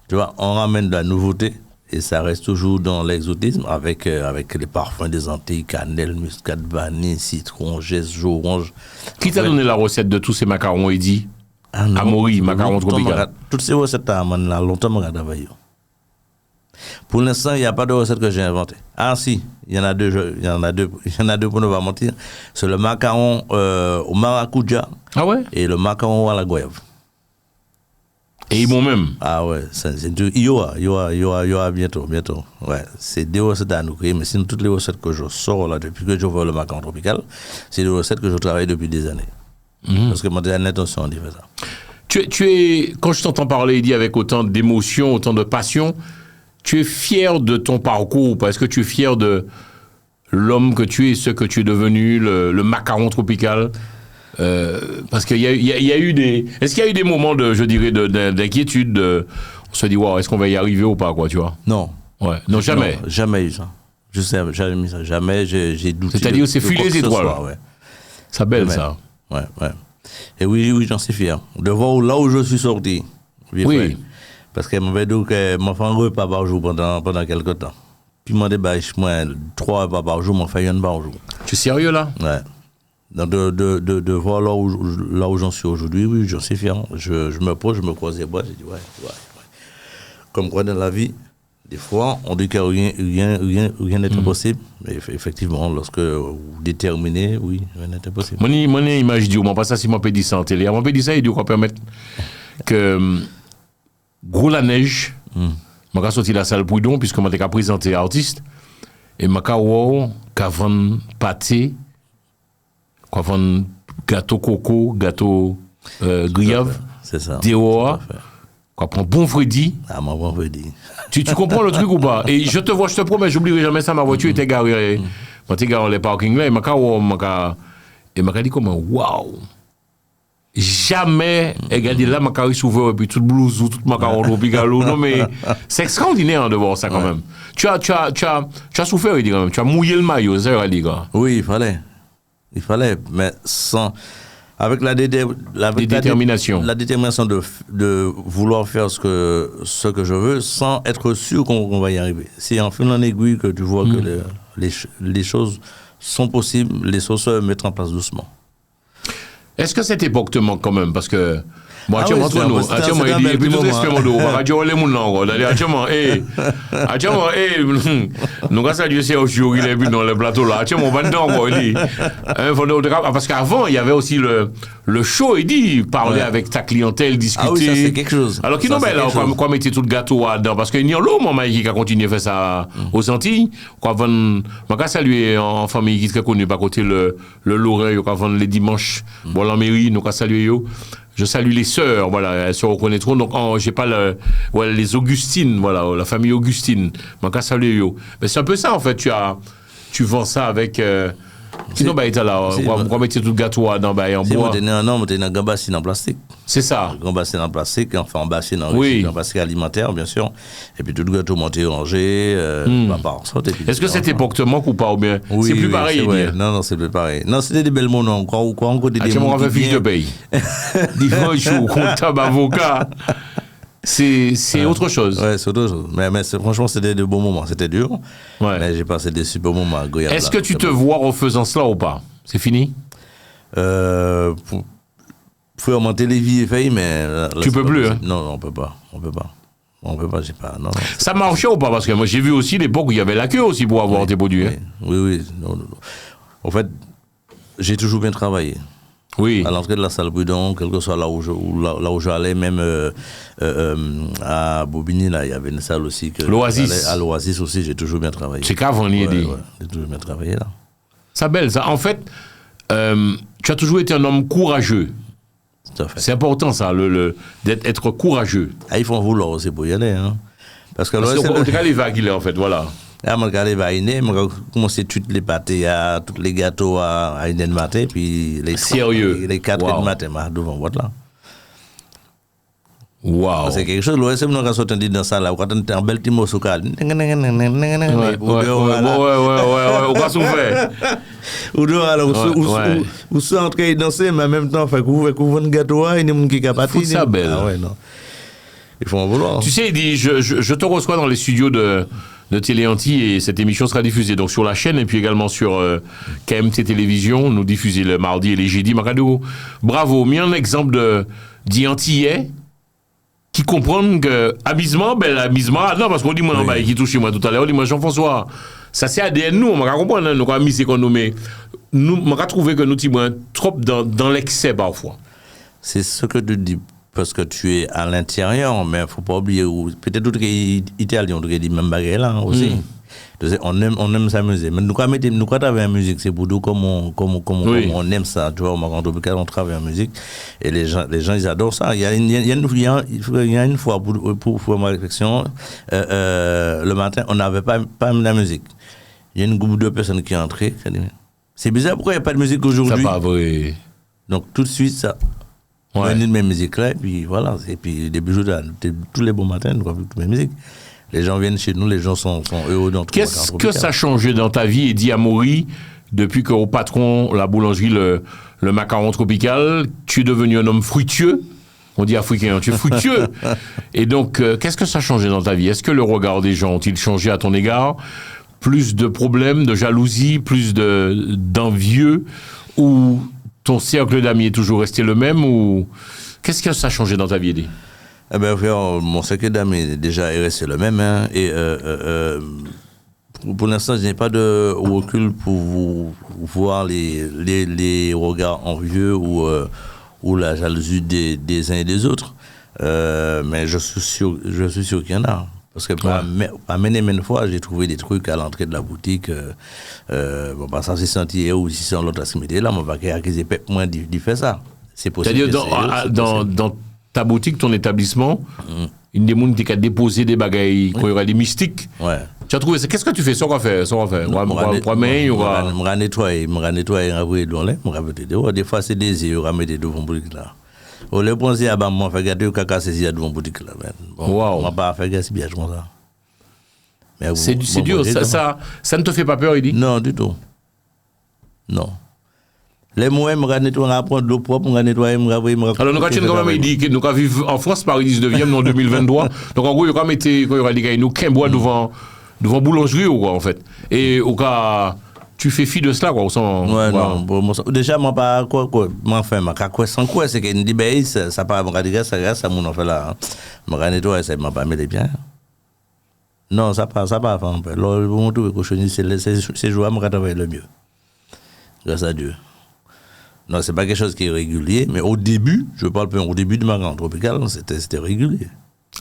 Tu vois, on ramène de la nouveauté et ça reste toujours dans l'exotisme avec les parfums des Antilles, cannelle, muscade, vanille, citron, geste, orange. Qui t'a donné la recette de tous ces macarons, Eddie? Amaury, macarons tropical. Toutes ces recettes, là, longtemps, je travaillé. Pour l'instant, il n'y a pas de recette que j'ai inventée. Ah si, il y en a deux pour ne pas mentir. C'est le macaron au maracuja. Ah ouais? Et le macaron à la goyave. Et ils m'ont même. Ah ouais, il y aura bientôt. Ouais, c'est des recettes à nous créer, mais sinon toutes les recettes que je sors là depuis que je vois le macaron tropical, c'est des recettes que je travaille depuis des années. Parce que mon intention, on dit ça. Tu es, quand je t'entends parler, Eddie, avec autant d'émotion, autant de passion, tu es fier de ton parcours, parce que tu es fier de l'homme que tu es, ce que tu es devenu, le macaron tropical. Parce qu'il y a eu des... Est-ce qu'il y a eu des moments d'inquiétude, on se dit, wow, est-ce qu'on va y arriver ou pas, quoi, tu vois? Non. Ouais. Non, jamais. Non, jamais eu ça. Je sais, jamais mis ça. Jamais, j'ai douté. C'est-à-dire, c'est filé les étoiles. Ouais. C'est belle, ça. Ouais. Et oui, j'en suis fier. De voir là où je suis sorti. Oui. Frère. Parce qu'elle m'avait dit que je fais un repas par jour pendant quelques temps. Puis moi, moi 3 repas par jour, je fais 1 par jour. Tu es sérieux, là? Ouais. Donc de voir là où j'en suis aujourd'hui, oui, j'en suis fier. Je me pose, je me croise les bras, je dis ouais. Comme quoi dans la vie, des fois, on dit que rien n'est impossible. Mais effectivement, lorsque vous déterminez, oui, rien n'est impossible. Mon image dit, moi, pas ça si moi peux dire ça en télé. Moi peux dire ça, il doit permettre que gros la neige, je suis sorti de la salle Poudon, puisque je suis présenté artiste, et je suis vendre pâté, je vendre gâteau coco, gâteau gruyave, c'est ça. Déoa, je prends bon Freddy. Ah, mon bon Freddy. Tu comprends le truc ou pas? Et je te promets, j'oublierai jamais ça, ma voiture était garée. Je suis garé dans les parkings là, et je me dit comment, waouh! Jamais, regardez là, ma carrière s'ouvre et puis toute blouse, tout macaron tropical. Non, mais c'est extraordinaire de voir ça quand même. Tu as souffert, il dit quand même. Tu as mouillé le maillot, c'est vrai, les gars. Oui, il fallait, mais sans. Avec la détermination. La détermination de vouloir faire ce que je veux sans être sûr qu'on va y arriver. C'est en filant l'aiguille que tu vois que les choses sont possibles, les choses se mettent en place doucement. Est-ce que cette époque te manque quand même? Parce que moi, oui, entre nous, il dit, et puis tout respect, radio, les mouns, nous, grâce à Dieu, c'est aujourd'hui, il est venu dans le plateau là, parce qu'avant, il y avait aussi le show, il dit, parler avec ta clientèle, discuter. Ah oui, ça, c'est quelque chose. Alors, qui nous met là, quoi mettre tout le gâteau là-dedans? Parce qu'il y a l'homme, qui a continué à faire ça aux Antilles. Quoi, je saluer en famille qui est connu, par côté le Lorrain, quoi, les dimanches, bon, la mairie, nous, saluer, Je salue les sœurs, voilà, elles se reconnaîtront. Donc, j'ai pas les Augustines, voilà, la famille Augustine. Donc, à saluer yo. Mais c'est un peu ça, en fait. Tu vends ça avec. Sinon, bah, là, on va mettre tout le gâteau en bois. Non, mais un bassine en plastique. C'est ça. Un bassine en plastique, enfin, en bassine en plastique alimentaire, bien sûr. Et puis, tout le gâteau monté, rangé, Est-ce que cette époque te manque ou pas, ou bien? Oui, c'est plus pareil, Non, c'est plus pareil. Non, c'était des belles mots, non. Quoi, encore des mots. On va faire fiche de paye. Dimanche ou comptable, avocat. C'est autre chose. Ouais, c'est autre chose. Mais franchement, c'était de bons moments. C'était dur. Ouais. Mais j'ai passé des super moments à Goyave. Est-ce que tu te vois en faisant cela ou pas? C'est fini? Faut augmenter les vies et failles, mais. Là, tu peux plus, hein? Non, on peut pas. J'ai pas. Non, ça marchait ou pas? Parce que moi, j'ai vu aussi l'époque où il y avait la queue aussi pour avoir tes produits. Oui. Non. En fait, j'ai toujours bien travaillé. Oui. À l'entrée de la salle Prud'homme, quel que soit là où j'allais, même à Bobigny, là, il y avait une salle aussi. L'Oasis. À l'Oasis aussi, j'ai toujours bien travaillé. C'est qu'avant l'y aider. J'ai toujours bien travaillé là. Ça belle, ça. En fait, tu as toujours été un homme courageux. Tout à fait. C'est important, ça, d'être courageux. Il faut en vouloir aussi pour y aller. Hein. Parce que les vagues, en fait, voilà. Je vais commencer toutes les pâtés, tous les gâteaux à 1h du matin, puis les 4h du matin, devant votre là. Wow. C'est quelque chose, l'OSM nous a sorti dans ça là, quand on était en bel timo soukal. Ouais, on va souffrir. Ou dehors, alors, ou soit en train de danser, mais en même temps, fait couvrir un gâteau, il y a des gens qui sont partis. Ça belle. Ah ouais, non. Il faut en vouloir. Tu sais, il dit, je te reçois dans les studios de Téléanti et cette émission sera diffusée donc sur la chaîne et puis également sur KMT Télévision, nous diffuser le mardi et les jeudis. Maradou, bravo, mis un exemple d'Antillais qui comprennent que amusement, non, parce qu'on dit moi, oui. Qui touche moi tout à l'heure, on dit moi Jean-François, ça c'est ADN nous, on va comprendre, nous avons mis c'est qu'on nous met, nous, on va trouver que nous sommes trop dans l'excès parfois. C'est ce que tu dis. Parce que tu es à l'intérieur, mais il ne faut pas oublier, peut-être d'autres Italiens, on dit même bagarre là aussi. On aime s'amuser. Mais nous, quand on travaille en musique, c'est pour nous comme on aime ça. Tu vois, on travaille en musique et les gens ils adorent ça. Il y a une fois, pour ma réflexion, le matin, on n'avait pas la musique. Il y a une groupe de personnes qui est entrée. C'est bizarre, pourquoi il n'y a pas de musique aujourd'hui? C'est pas vrai. Donc tout de suite, ça. On a une même musique là, et puis voilà. Et puis, début jour, tous les bons matins, nous avons toutes les musiques. Les gens viennent chez nous, les gens sont heureux dans tout. Qu'est-ce que ça a changé dans ta vie, Eddie Amaury, depuis qu'au patron, la boulangerie, le macaron tropical, tu es devenu un homme fructueux? On dit africain, tu es fructueux. Et donc, qu'est-ce que ça a changé dans ta vie? Est-ce que le regard des gens ont-ils changé à ton égard? Plus de problèmes, de jalousie, plus d'envieux, ou ton cercle d'amis est toujours resté le même, ou qu'est-ce que ça a changé dans ta vie, Eddie? Eh bien, mon cercle d'amis déjà est resté le même, hein, et pour l'instant, je n'ai pas de recul pour voir les regards envieux ou la jalousie des uns et des autres, mais je suis sûr qu'il y en a. Parce que par une fois, j'ai trouvé des trucs à l'entrée de la boutique. Ça s'est senti, ou si c'est l'autre asimilé là, on va accuser moins d'y faire ça. C'est possible. C'est-à-dire, dans ta boutique, ton établissement, une des gens qui a déposé des bagailles, quand il y aura des mystiques. Ouais. Tu as trouvé ça? Qu'est-ce que tu fais? Ça, on va faire. On va nettoyer, des fois, c'est des yeux, on va mettre devant la boutique là. On le pense à moi faire gâteau caca c'est devant boutique là. Wow. On va pas faire gaspillage comme ça. C'est dur, ça ne te fait pas peur, il dit? Non, du tout. Non. Les moyens, on va nettoyer, on va prendre de l'eau propre, on va nettoyer, on va... Alors, nous, quand même, il dit que nous vivons en France, Paris 19e, en 2023. Donc, en gros, il y aura des gars, nous, qu'un bois devant boulangerie, ou quoi, en fait. Et au cas... Tu fais fi de cela, quoi, au sens... Ouais, non. Bon, déjà, moi, pas quoi, moi, sans quoi, c'est qu'il dit, ben, ça part, mon gars, ça, mon en fait là. Mon gars, nettoyer, ça m'a pas mis les biens. Non, ça part, enfin, le moment où le cochonnier, c'est jouer, mon gars, travailler le mieux. Grâce à Dieu. Non, c'est pas quelque chose qui est régulier, mais au début, je parle pas, au début de ma grande tropicale, c'était régulier.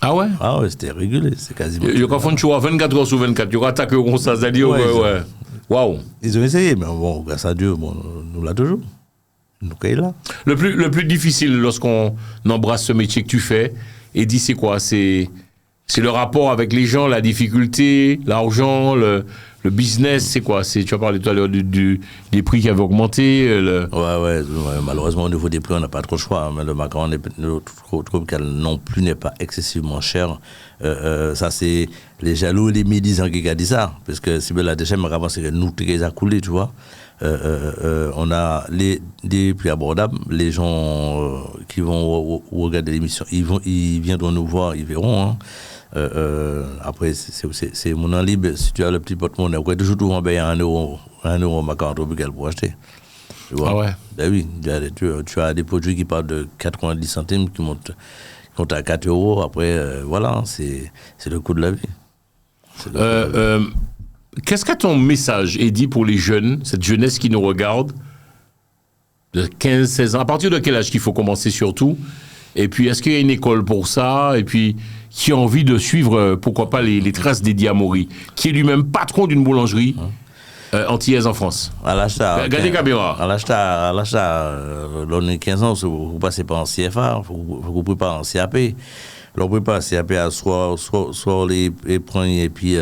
Ah ouais? Ah ouais, c'était régulier, c'est quasiment. Il y a quand tu vois 24 heures sur 24, il y aura attaqué comme ça, c'est-à-dire, ouais. Waouh. Ils ont essayé, mais bon, grâce à Dieu, bon, nous l'a toujours. nous sommes là. Le plus difficile lorsqu'on embrasse ce métier que tu fais, et dis c'est quoi? C'est le rapport avec les gens, la difficulté, l'argent, le business, c'est quoi? Tu as parlé tout à l'heure des prix qui avaient augmenté. Ouais, malheureusement, au niveau des prix, on n'a pas trop de choix. Mais le macaron tropical non plus n'est pas excessivement cher. Ça, c'est les jaloux et les médisants qui ont dit ça. Parce que si la déchet, macaron, c'est que nous, qui les a coulés, tu vois. On a des prix abordables. Les gens qui vont regarder l'émission, ils viendront nous voir, ils verront. Hein. Après, c'est mon en libre. Si tu as le petit porte-monnaie, vous pouvez toujours trouver un euro macaron tropical pour acheter. Tu vois? Ah ouais? Ben oui, tu as des produits qui partent de 90 centimes qui montent à 4 euros. Après, voilà, c'est le coût de la vie. Qu'est-ce qu'a ton message, Eddy, pour les jeunes, cette jeunesse qui nous regarde, de 15-16 ans? À partir de quel âge qu'il faut commencer surtout? Et puis, est-ce qu'il y a une école pour ça? Et puis, qui a envie de suivre, pourquoi pas, les traces d'Eddy Amaury, qui est lui-même patron d'une boulangerie antillaise en France. À l'âge Regardez caméra. À l'âge l'on est 15 ans, vous passez pas en CFA, vous préparez en CAP. L'on prépare CAP à soit les premiers et puis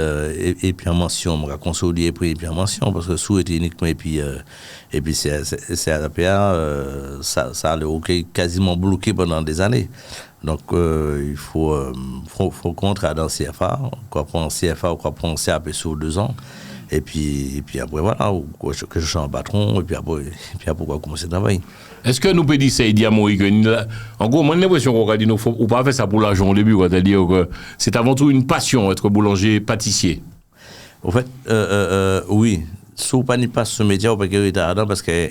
en mention, on va consolider et puis en mention, parce que sous était uniquement et puis CAP, ça allait quasiment bloqué pendant des années. Donc, il faut contrat dans CFA, quoi prendre CFA ou quoi prendre CAP sur 2 ans. Et puis après, voilà, que je sois un patron, et puis après, pourquoi commencer à travailler. Est-ce que nous pouvons dire ça, Eddy Amaury, en gros, moi, j'ai l'impression qu'on a dit, faut pas faire ça pour l'argent au début, c'est-à-dire que c'est avant tout une passion, être boulanger, pâtissier. En fait, oui, si vous n'avez pas ce métier, vous ne pouvez pas être parce que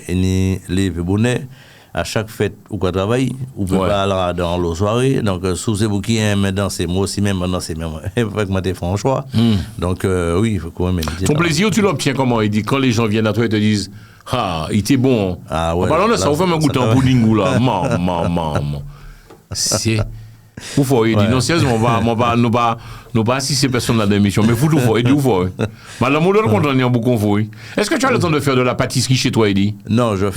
les bonnets, à chaque fête où on travaille, ou peut pas aller dans la soirée. Donc, sous ces vous qui aiment danser, moi aussi même danser, même avec moi t'es franchement. Donc, oui, il faut quand même. Ton plaisir, tu l'obtiens comment? Il dit quand les gens viennent à toi et te disent, ah, il était bon. Ah ouais. En parlant de ça, on fait un goûter en pudding là. Maman. C'est. Où faut, il dit, non, sérieusement, nous pas assister personne à l'émission, mais vous tout faut, il dit où faut. Madame, on doit contenir beaucoup faut. Est-ce que tu as le temps de faire de la pâtisserie chez toi, Eddy? Non, je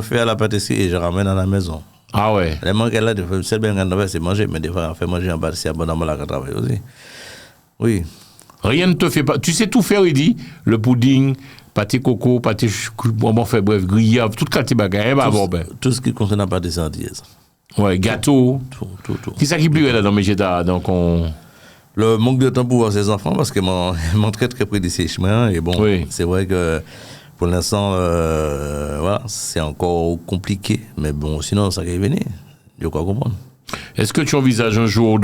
fais à la pâtisserie et je ramène à la maison. Ah ouais. Les manques là, c'est bien quand c'est manger, mais des fois, on fait manger en pâtisserie abondamment là, qu'on travaille aussi. Oui. Rien ne te fait pas. Tu sais tout faire, Eddy? Le pudding, pâté coco, pâté bonbon fait, bref, grillade, toute qualité de bagaille, tout ce qui concerne la pâtisserie antillaise. Ouais, gâteau. Tout. Qui ça qui plaît là dans mes jets donc Le manque de temps pour voir ses enfants, parce que mon très près de ses chemins. Et bon, oui. C'est vrai que pour l'instant, voilà, c'est encore compliqué. Mais bon, sinon, ça va venir. Je crois comprendre. Est-ce que tu envisages un jour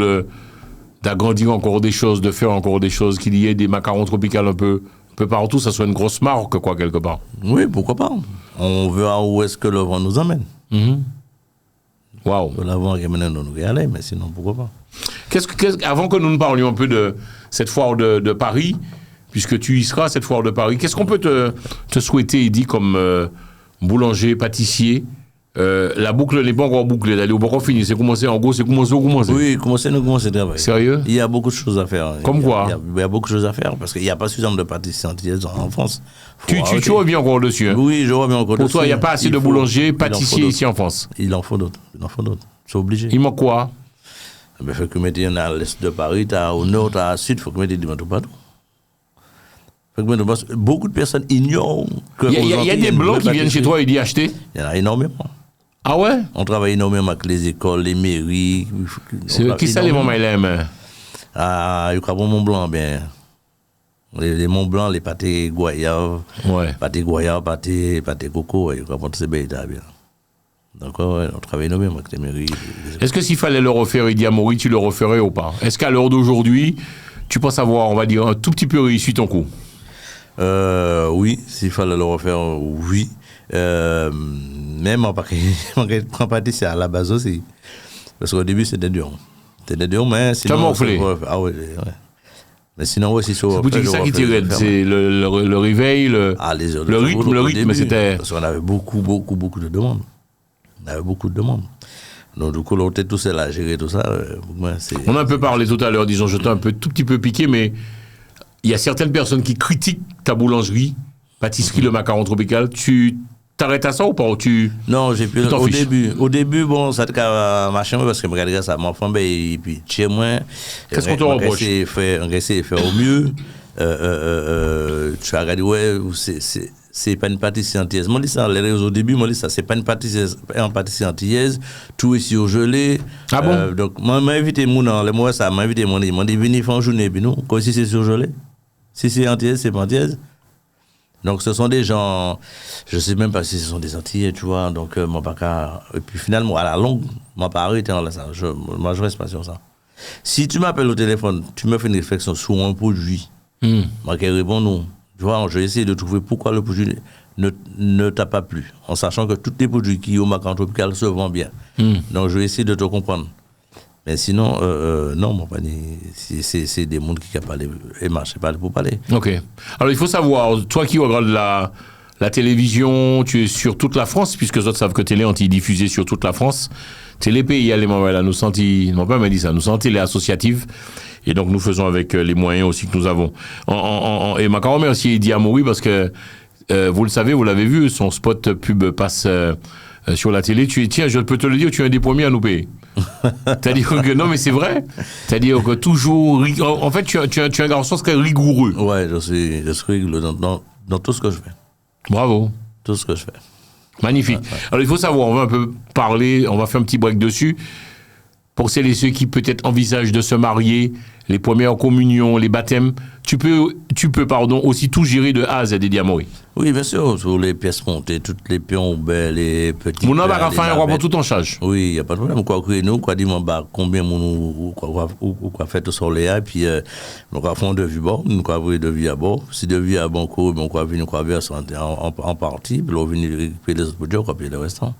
d'agrandir encore des choses, de faire encore des choses, qu'il y ait des macarons tropicales un peu partout, ça soit une grosse marque, quoi, quelque part? Oui, pourquoi pas. On verra où est-ce que le vent nous emmène. Waouh. L'avant qui mène nous y aller, mais sinon, pourquoi pas. Avant que nous ne parlions un peu de cette foire de Paris, puisque tu y seras, cette foire de Paris, qu'est-ce qu'on peut te souhaiter, Eddy, comme boulanger, pâtissier? La boucle n'est pas encore bouclée, d'aller au bord fini. C'est commencé, en gros, c'est commencé. Oui, commencer à travailler. Sérieux? Il y a beaucoup de choses à faire. Comme quoi? Il y a beaucoup de choses à faire, parce qu'il n'y a pas suffisamment de pâtissiers antillaises en France. Tu reviens encore dessus, hein? Oui, je reviens encore dessus. Pour toi, il n'y a pas assez de boulangers, pâtissiers ici en France? Il en faut d'autres. C'est obligé. Il manque quoi? Il faut que tu aies à l'est de Paris, au nord, au sud, il faut que tu aies des partout. Beaucoup de personnes ignorent que. Il y a des blancs qui viennent chez toi et disent acheter? Il y en a énormément. Ah ouais? On travaille énormément avec les écoles, les mairies. Qui ça les moments aiment? Ah, il y a Mont Blanc, bien. Les Mont Blanc, les pâtés goyave. Ouais. Pâtés goyave, pâtés coco, il y a ces bien. Donc, on travaille énormément avec les mairies. Est-ce que s'il fallait le refaire, Eddy Amaury, tu le referais ou pas? Est-ce qu'à l'heure d'aujourd'hui, tu penses avoir, on va dire, un tout petit peu réussi ton coup? Oui, s'il fallait le refaire, oui. Même en pâtisserie à la base aussi. Parce qu'au début, c'était dur. Mais sinon. Tu as morflé? Ah oui, ouais. Mais sinon, aussi, c'est ça qui tirait, c'est le réveil, le rythme, c'était. Parce qu'on avait beaucoup de demandes. Donc, du coup, on était tous seuls à gérer tout ça. On a un peu parlé tout à l'heure, disons, je t'ai un tout petit peu piqué, mais il y a certaines personnes qui critiquent ta boulangerie, pâtisserie, le macaron tropical. Tu t'arrêtes à ça ou pas? Ou tu... Non, j'ai pu. Tu t'en fiches? Au début, bon, ça te cas machin, parce que je regarde ça, mon enfant, et puis chez moi. Qu'est-ce qu'on te reproche? On essaie de faire au mieux. Tu as regardé, ouais, c'est pas une partie scientifique. Moi, ça, les réseaux au début, moi, ça, c'est pas une partie scientifique. Tout est surgelé. Ah bon? Donc, moi, invité mon dans les mois, ça m'a invité mon dit, venez faire une journée, puis nous, quoi, si c'est surgelé? Si c'est entier, c'est pas entier. Donc, ce sont des gens, je ne sais même pas si ce sont des Antillais, tu vois. Donc, mon pas. Et puis, finalement, à la longue, mon pas arrêté dans ça. Moi, je reste pas sur ça. Si tu m'appelles au téléphone, tu me fais une réflexion sur un produit, moi, qui réponds non. Tu vois, je vais essayer de trouver pourquoi le produit ne t'a pas plu, en sachant que tous les produits qui au marché tropical se vendent bien. Donc, je vais essayer de te comprendre. Mais sinon, non, mon panier, c'est des mondes qui parlent et marchent pas pour parler. Ok. Alors, il faut savoir, toi qui regardes la télévision, tu es sur toute la France, puisque les autres savent que Télé anti-diffusée sur toute la France. Télé pays, les moments là, nous senti, non pas me dit ça, nous sommes télé associative. Et donc, nous faisons avec les moyens aussi que nous avons. Et ma quand remercier Idi Amouri parce que, vous le savez, vous l'avez vu, son spot pub passe sur la télé. Tiens, je peux te le dire, tu es un des premiers à nous payer. C'est-à-dire que, non, mais c'est vrai. C'est-à-dire que toujours, en fait, tu es un garçon très rigoureux. Ouais, je suis rigoureux dans tout ce que je fais. Bravo. Tout ce que je fais. Magnifique. Ouais. Alors, il faut savoir, on va un peu parler, on va faire un petit break dessus. Pour celles et ceux qui peut-être envisagent de se marier, les premières communions, les baptêmes, tu peux aussi tout gérer de A à Z, Idi Amouri. Oui, bien sûr, sur les pièces montées, toutes les pions belles, les petits. Mon nom va faire un tout en charge. Oui, il n'y a pas de problème. Quoi que nous, quoi dire, combien ou quoi faire tout sur les A, puis nous quoi faire de vue bord, nous quoi avoir de vue à bord. Si de vue à bon cours, on quoi venir quoi verser en partie, puis on venir récupérer les autres produits, quoi payer le restant.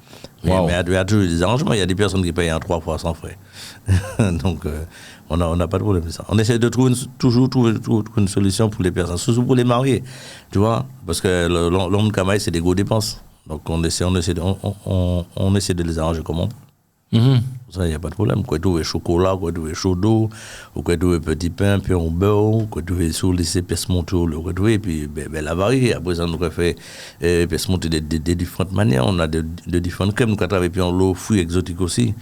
Wow. Mais il y a toujours des arrangements, il y a des personnes qui payent en 3 fois sans frais. Donc on n'a pas de problème de ça. On essaie de toujours trouver une solution pour les personnes, surtout pour les mariés, tu vois, parce que l'homme camaille, c'est des gros dépenses. Donc on essaie de les arranger comme on peut. Ça, il n'y a pas de problème. Quoi trouver chocolat, quoi trouver chaud d'eau, quoi trouver petit pain, puis on beurre, quoi trouver sur les pièces montées, quoi trouver, et puis la varier. Après ça, nous avons fait pièces montées de différentes manières. On a de différentes crèmes, nous avons travaillé, puis on l'eau fruits exotiques aussi.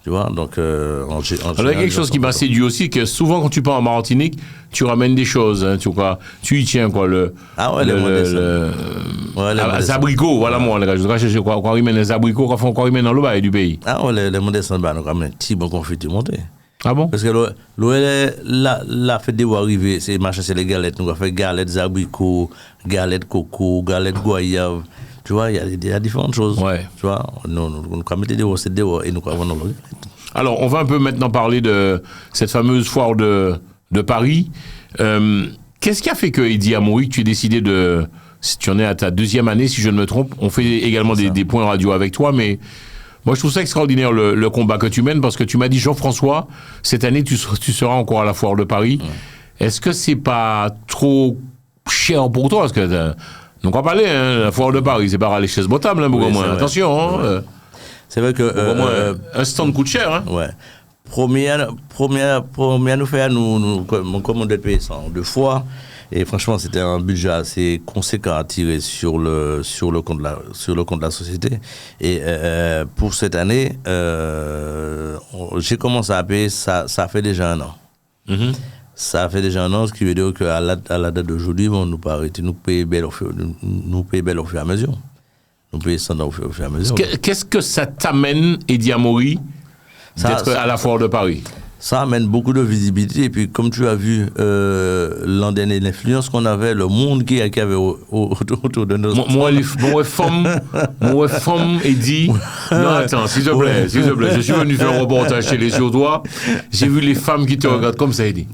Tu vois, donc alors, il y a quelque chose qui m'a séduit aussi, que souvent quand tu pars en Martinique, tu ramènes des choses, hein, tu y tiens quoi, les abricots, voilà moi, les gars, je dois chercher quoi ramène les abricots, quoi ramène dans le bas du pays. Ah ouais, les modestes, nous ramènent un petit bon confiture monté. Ah bon? Parce que la fête des arriver, c'est marché, c'est les galettes, nous avons fait galettes abricots, galettes coco, galettes goyave. Tu vois, il y a différentes choses. Ouais. Tu vois, nous mettre des recettes et nous avons nos. Alors, on va un peu maintenant parler de cette fameuse foire de Paris. Qu'est-ce qui a fait que Idi Amouri, tu aies décidé de. Si tu en es à ta 2e année, si je ne me trompe, on fait également des points radio avec toi, mais moi je trouve ça extraordinaire le combat que tu mènes parce que tu m'as dit, Jean-François, cette année tu seras encore à la foire de Paris. Ouais. Est-ce que c'est pas trop cher pour toi? Parce que. Donc on va parler, hein, la foire de Paris, c'est pas les chaises botables, hein, beaucoup moins. Attention, hein. C'est vrai que un stand coûte cher, hein. Ouais. Première nous faire nous commandé de payer ça 2 fois et franchement c'était un budget assez conséquent à tirer sur le compte de la société et pour cette année j'ai commencé à payer ça fait déjà un an. Ça fait déjà un an, ce qui veut dire qu'à la date d'aujourd'hui, on nous pas arrêter, nous payer belle au fur et à mesure. Nous payer ça au fur et à mesure. Qu'est-ce que ça t'amène, Idi Amouri, d'être à la foire de Paris? Ça amène beaucoup de visibilité. Et puis, comme tu as vu l'an dernier, l'influence qu'on avait, le monde qui avait autour de nous. Moi, femme, Idi. Non, attends, s'il te plaît. Je suis venu faire un reportage chez les Jourdois. J'ai vu les femmes qui te regardent comme ça, Idi.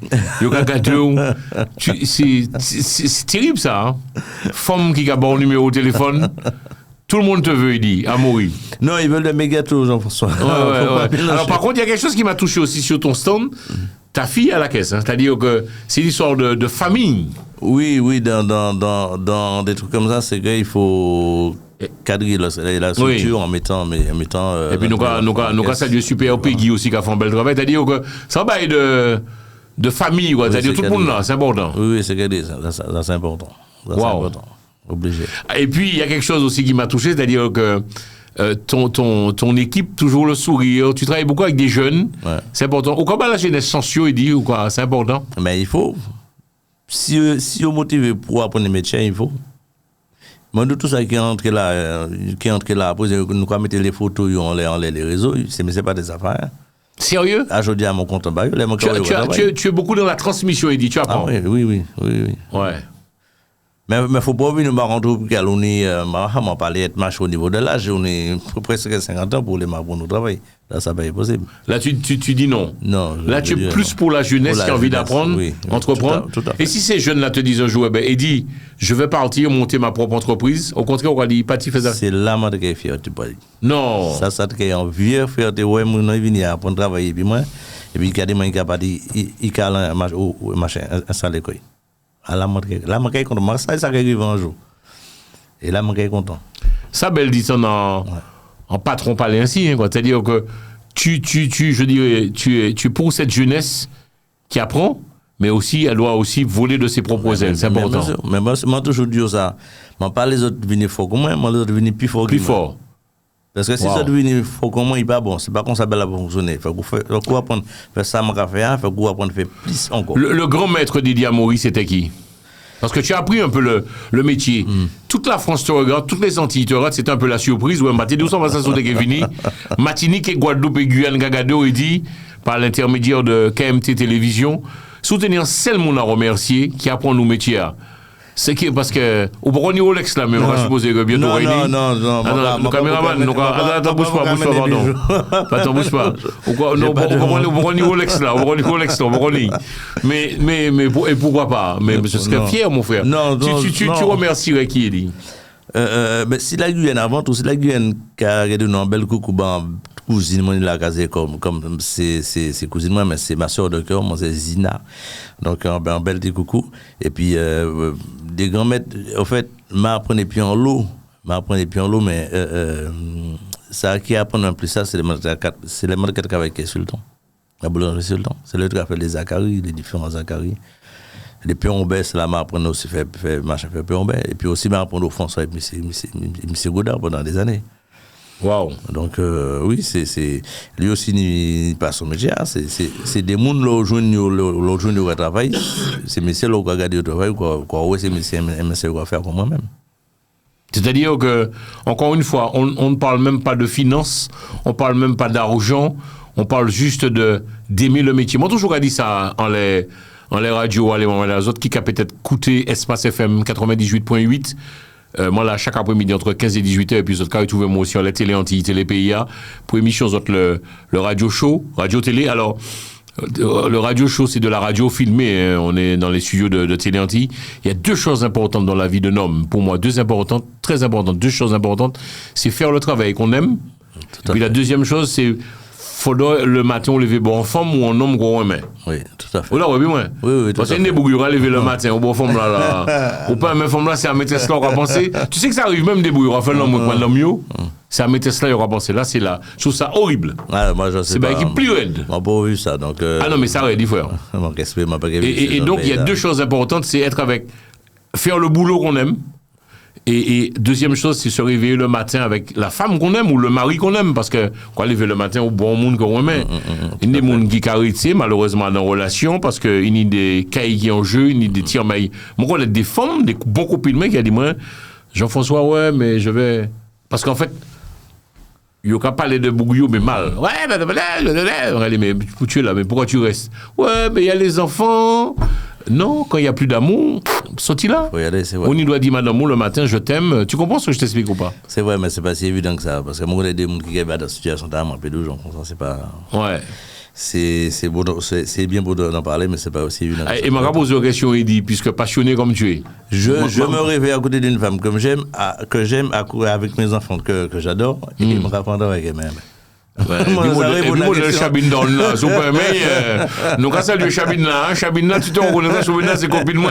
C'est terrible, ça. Hein? Femme qui a bon numéro au téléphone. Tout le monde te veut, Idi Amouri. Non, ils veulent des méga gâteaux, Jean-François. Ouais. Alors, par contre, il y a quelque chose qui m'a touché aussi sur ton stand. Ta fille à la caisse, hein. C'est-à-dire que c'est l'histoire de famille. Oui, dans des trucs comme ça, c'est qu'il faut cadrer la structure en mettant. Et puis, nous avons salué Super Peggy aussi qui a fait un bel travail. C'est-à-dire que ça va être de famille, quoi. C'est-à-dire tout le monde là, c'est important. Oui, c'est cadré, ça c'est important. C'est important. Obligé. Et puis, il y a quelque chose aussi qui m'a touché, c'est-à-dire que ton équipe, toujours le sourire, tu travailles beaucoup avec des jeunes, c'est important. Ou comment la jeunesse sensuelle, il dit, ou quoi, c'est important. Mais il faut. Si on est motivé pour apprendre le métier, il faut. Moi, de tout ça qui est entré là, après, nous avons mis les photos en les réseaux, c'est pas des affaires. Sérieux? Ah, je dis à mon compte en bas, tu es beaucoup dans la transmission, il dit, tu apprends. Ah, oui. Ouais. Mais il faut pas venir me rendre pour qu'elle m'a parlé être match au niveau de l'âge, on est presque 50 ans pour les marques pour nous travailler. Là, ça va être possible. Là, tu dis non. Non. Là, tu es plus pour la jeunesse qui a envie d'apprendre, entreprendre. Tout à fait. Et si ces jeunes-là te disent un jour, Eddie, je vais partir monter ma propre entreprise, au contraire, on va dire, pas tu fais ça. C'est là que je suis fier, tu peux dire. Non. Ça, c'est un vieux fierté, ouais, moi, je viens apprendre à travailler, puis moi, et puis, il y a des gens qui ont dit, il a un machin, installé quoi. Ah, là, je suis content. Ça arrive un jour. Et là, je suis content. Ça, belle dit ça en patron parler ainsi, hein, quoi. C'est-à-dire que je dirais, tu es pour cette jeunesse qui apprend, mais aussi, elle doit aussi voler de ses propres ailes. C'est important. Mais moi, je toujours dit ça. Je ne pas les autres venir fort comme moi, moi, les autres venir plus fort que moi. Plus fort. Parce que si ça devient fort comme moi, il n'est pas bon. C'est pas comme ça que ça va fonctionner. Il faut qu'on apprenne à faire ça, il faut qu'on apprenne à faire plus encore. Le grand maître Didier Amaury, c'était qui? Parce que tu as appris un peu le métier. Toute la France te regarde, toutes les Antilles te regardent, c'était un peu la surprise. Ouais, Maté, d'où ça va s'assurer qu'est venu? Martinique et Guadeloupe et Guyane, Gagado, il dit, par l'intermédiaire de KMT Télévision, soutenir celle mon a remercié qui apprend nos métiers. C'est qui parce que au premier Rolex là mais on va supposer que bientôt réuni. Non, le caméraman attends bouge pas pardon. Attends bouge pas. Non, on prend Rolex là, mais et pourquoi pas? Mais je serais fier mon frère. Tu remercierais qui dit? Mais si la Guyane avant tout, si la Guyane qui a regardé une belle coucou cousine moi la casé comme c'est cousine moi mais c'est ma soeur de cœur moi c'est Zina donc un bel petit coucou et puis des grands maîtres en fait m'apprenait puis en l'eau mais ça qui apprend en plus ça c'est les marquettes avec Sultan la boulangerie Sultan c'est le truc avec les Zachary les différents Zachary les Pérombais, c'est là que m'apprendre aussi faire machin faire Pérombais et puis aussi m'apprendre au François et monsieur Godard pendant des années. Wow. Donc oui, c'est lui aussi il passe son métier, c'est des monde là aujourd'hui au travail, c'est monsieur là qui regarde au travail quoi ouais c'est monsieur quoi faire comme moi-même. C'est-à-dire que encore une fois, on ne parle même pas de finances, on parle même pas d'argent, on parle juste d'aimer le métier. Moi toujours dit ça en les radios, les autres qui a peut-être coûté Espace FM 98.8. Moi là chaque après-midi entre 15 et 18h et puis autres cas trouvez moi aussi en la télé anti télé PIA pour émission autres le radio show radio télé. Alors le radio show c'est de la radio filmée hein. On est dans les studios de télé anti. Il y a deux choses importantes dans la vie d'un homme pour moi, deux choses importantes, c'est faire le travail qu'on aime. Et puis la deuxième chose c'est faudrait le matin on lever bon en femme ou en homme qu'on aime. Oui, tout à fait. Ou là, oui, moi. Oui, parce qu'il y a des bouillures lever le matin, au bon femme là. Ou pas, même femme là, c'est à maîtresse là, on va penser. Tu sais que ça arrive même des bouillures, enfin, l'homme, l'homme mieux. C'est à maîtresse là, on va penser. Là, c'est là. Je trouve ça horrible. Ah, moi, je sais c'est pas. C'est bien qui plus raide. On n'a pas vu ça, donc. Ah non, mais ça arrête, frère. Et donc, il y a deux choses importantes, c'est être avec, faire le boulot qu'on aime. Et deuxième chose, c'est se réveiller le matin avec la femme qu'on aime ou le mari qu'on aime. Parce que quand lever le matin au bon monde qu'on aime, il y a des gens qui caractérisent malheureusement dans la relation parce qu'il y a des cahiers qui en jeu, il y a des tirs. Mais moi, il y a des femmes, des bons copines qui ont dit moi, Jean-François, ouais, mais je vais. Parce qu'en fait, il n'y a qu'à parler de Bouguillot, mais mal. Ouais, mais tu es là, mais pourquoi tu restes? Ouais, mais il y a les enfants. Non, quand il n'y a plus d'amour, sorti là. On y doit dire, madame, le matin, je t'aime. Tu comprends ce que je t'explique ou pas? C'est vrai, mais c'est pas si évident que ça. Parce que moi, il y a des gens qui sont dans la situation d'âme, un peu de gens. C'est pas. Ouais. C'est bien beau d'en parler, mais c'est pas aussi évident. Et m'a posé une question, Eddy, puisque passionné comme tu es. Je me réveille à côté d'une femme que j'aime à courir avec mes enfants que j'adore, et il me répond avec elle-même. Et puis moi, le Chabine dans là, super, mais nous avons salué Chabine là, tu te reconnais, Chabine c'est copine moi.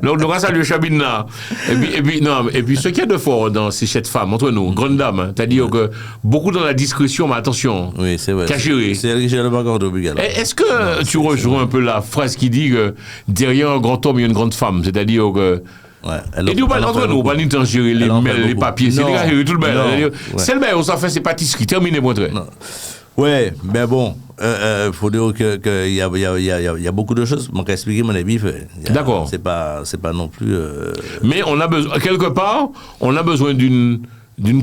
Donc nous avons salué Chabine là. Et puis ce qu'il y a de fort dans cette femme, entre nous, grande dame, c'est-à-dire que beaucoup dans la discrétion, mais attention, oui, c'est vrai. Cachéré. C'est elle qui gère le bagarre d'obligal. Est-ce que tu rejoins un peu la phrase qui dit que derrière un grand homme, il y a une grande femme, c'est-à-dire que Ouais. Et nous, entre nous, on va pas gérer les mails, les papiers, c'est les gars, gérer tout le bail. C'est le bail, on s'en fait, c'est pâtisserie, terminé, moi, très. Ouais, mais bon, faut dire que il y a beaucoup de choses. Moi, expliquer mon avis. D'accord. C'est pas non plus. Mais on a besoin, quelque part, on a besoin d'une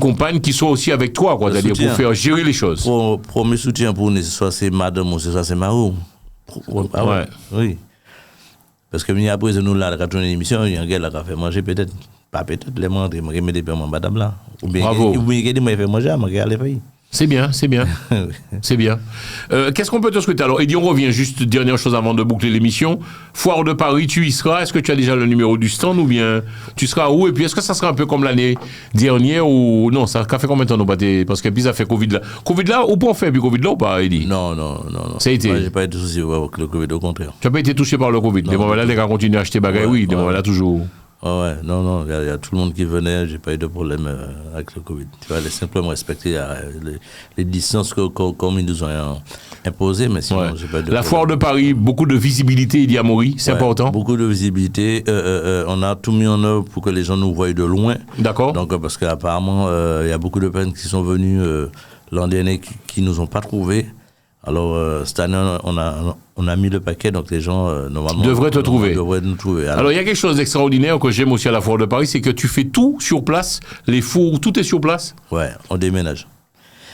compagne qui soit aussi avec toi, quoi, c'est-à-dire pour faire gérer les choses. Premier soutien pour nous, soit c'est madame ou soit c'est Marou. Ah ouais. Oui. Parce que après, nous là, quand on a une émission, il y a un gars qui a fait manger peut-être, pas peut-être, les membres, il m'a des paiements madame là. Ou bien il m'a fait manger, il m'a fait. C'est bien, c'est bien. C'est bien. Qu'est-ce qu'on peut te souhaiter alors? Eddie, on revient juste, dernière chose avant de boucler l'émission. Foire de Paris, tu y seras? Est-ce que tu as déjà le numéro du stand ou bien tu seras où? Et puis est-ce que ça sera un peu comme l'année dernière ou non? Ça a fait combien de temps nous battez? Parce que puis ça fait Covid là. Covid là, ou pas on fait puis Covid là ou pas, Eddie? Non. Ça a été? Moi, j'ai pas été souci avec le Covid, au contraire. Tu n'as pas été touché par le Covid? Des moments là, les gars continuent à acheter bagaille, oui. Des moments là, toujours. Oh ouais, non, il y a tout le monde qui venait, j'ai pas eu de problème avec le Covid. Tu vois, simplement respecter les distances comme ils nous ont imposées, mais sinon, j'ai pas eu de problème. La foire de Paris, beaucoup de visibilité, il y a Maury, c'est important. Beaucoup de visibilité, on a tout mis en œuvre pour que les gens nous voient de loin. D'accord. Donc, parce qu'apparemment, il y a beaucoup de personnes qui sont venues l'an dernier qui nous ont pas trouvés. Alors, cette année, on a mis le paquet, donc les gens, normalement... devraient nous trouver. Alors, il y a quelque chose d'extraordinaire que j'aime aussi à la Foire de Paris, c'est que tu fais tout sur place, les fours, tout est sur place. Ouais, on déménage.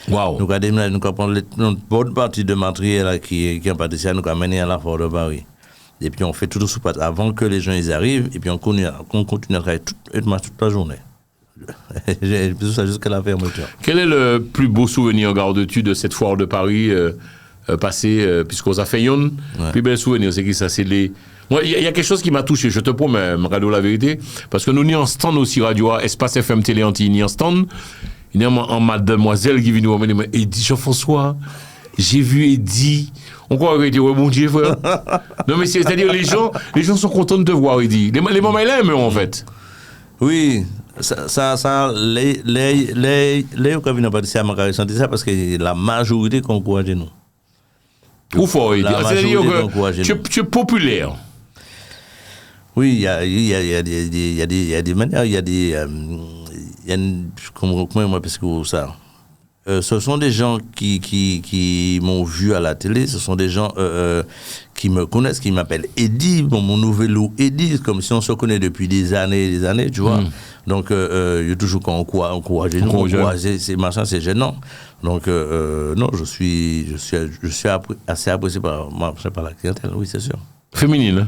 Waouh. Nous allons prendre une bonne partie de matériel qui est en pâtisserie, nous allons mener à la Foire de Paris. Et puis, on fait tout sur place avant que les gens ils arrivent, et puis on continue à travailler toute la journée. J'ai tout ça jusqu'à la fermeture. Quel est le plus beau souvenir, gardes-tu, de cette Foire de Paris passée, puisqu'on a fait une plus bel souvenir, c'est qui ça, c'est les... Moi, il y a quelque chose qui m'a touché, je te promets, Radio La Vérité, parce que nous n'y en stand aussi, Radio A, Espace FM Télé Antilles, n'y en stand, il y a en mademoiselle qui vient nous emmener, Eddie Jean-François, j'ai vu Eddie, on croit qu'il était bon Dieu, frère. Non, mais c'est-à-dire, les gens sont contents de te voir, Eddie. Les mamans, ils aiment, en fait. Oui, les qui viennent pâtisserie à Macari sentent ça parce que la majorité encourage nous. Où faut Eddie? C'est-à-dire que tu es populaire. Oui, il y a des manières, comment moi parce que ça. Ce sont des gens qui m'ont vu à la télé, ce sont des gens qui me connaissent, qui m'appellent Eddie, mon nouvel loup Eddie, comme si on se connaît depuis des années, tu vois. Donc, il y a toujours qu'on encourage nous, c'est machin, c'est gênant. Donc, non, je suis assez apprécié par la clientèle, oui, c'est sûr. Féminine, hein?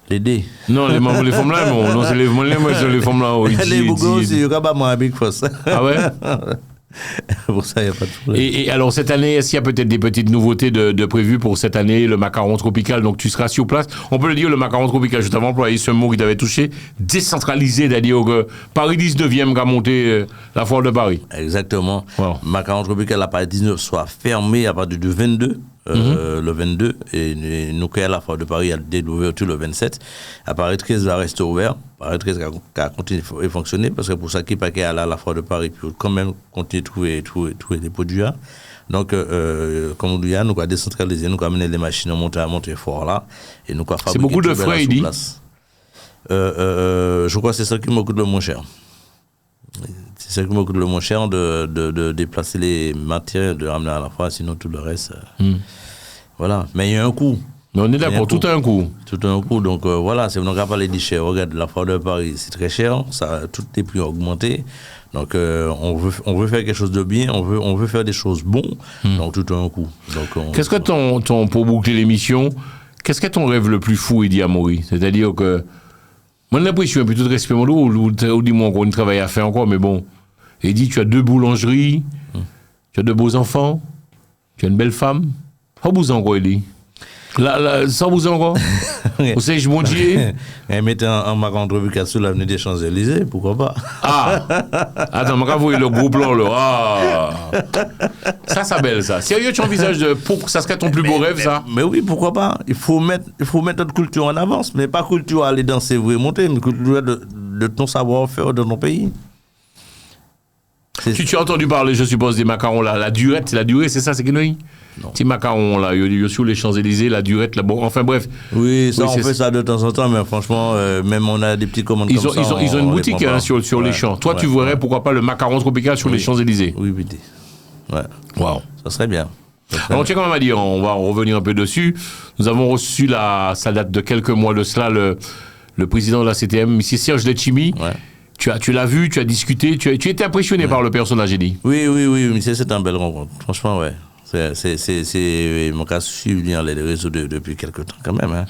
Les dés. Non, les femmes là, non, c'est les femmes là. Les bougons aussi, il y a pas moi avec force. Ah ouais? Pour ça, il n'y a pas de problème. Et alors, cette année, est-ce qu'il y a peut-être des petites nouveautés de prévues pour cette année, le macaron tropical? Donc, tu seras sur place. On peut le dire, le macaron tropical, je t'avais employé ce mot qui t'avait touché, décentralisé, c'est-à-dire que Paris 19e a monté la Foire de Paris. Exactement. Wow. Macaron tropical, à Paris 19 soit fermé à partir du 22. Le 22, et nous, à la Foire de Paris, il y a des l'ouverture le 27. À Paris 13 va rester ouvert. Paris 13 va continuer à fonctionner, parce que pour ça qui est à la Foire de Paris, puis quand même continuer à trouver des produits là. Donc, comme on dit, nous allons décentraliser, nous allons amener les machines à monter fort là, et nous allons fabriquer. C'est beaucoup de frais, il dit. Je crois que c'est ça qui me coûte le moins cher. C'est ça qui me coûte le moins cher de déplacer les matières, de ramener à la fois, sinon tout le reste. Voilà. Mais il y a un coût. Mais on est d'accord, tout a un coût. Tout a un coût. Donc voilà, c'est on n'a pas les déchets. Regarde, la Foire de Paris, c'est très cher. Tout est plus augmenté. Donc on veut faire quelque chose de bien, on veut faire des choses bonnes. Donc tout a un coût. Qu'est-ce que pour boucler l'émission, qu'est-ce que ton rêve le plus fou, Eddie Amaury? C'est-à-dire que moi, j'ai l'impression, un peu tout respect, ou dis-moi encore, un travail à faire encore, mais bon. Eddie, tu as 2 boulangeries, tu as 2 beaux enfants, tu as une belle femme. How vous encore, Eddie? Sans vous encore? Vous savez, je m'en dis. Mettez un macaron tropical sur l'avenue des Champs-Élysées, pourquoi pas? Ah! Attends, je vais vous le gros plan, là. Ah! Ça, c'est belle, ça. Sérieux, tu envisages ça serait ton plus beau rêve, ça? Mais oui, pourquoi pas? Il faut mettre notre culture en avance, mais pas culture à aller danser, vous monter, mais culture de ton savoir-faire de ton pays. Tu as entendu parler, je suppose, des macarons là, la durée, c'est ça, c'est qu'il Petit macaron là, il y a sur les Champs-Élysées, la durette, là, bon, enfin bref. Oui, ça, on fait ça de temps en temps, mais franchement, même on a des petites commandes comme ça. Ils ont une boutique sur les champs. Toi, tu verrais, pourquoi pas, le macaron tropical sur les Champs-Élysées. Oui, oui. Ouais. Waouh. Ça serait bien. Alors, tiens quand même à dire, on va revenir un peu dessus. Nous avons reçu, ça date de quelques mois de cela, le président de la CTM, M. Serge Letchimy. Ouais. Tu l'as vu, tu as discuté, tu étais impressionné par le personnage, j'ai dit. Oui, mais c'est une belle rencontre. Franchement, ouais. C'est mon cas suivi les réseaux depuis quelques temps quand même. Hein.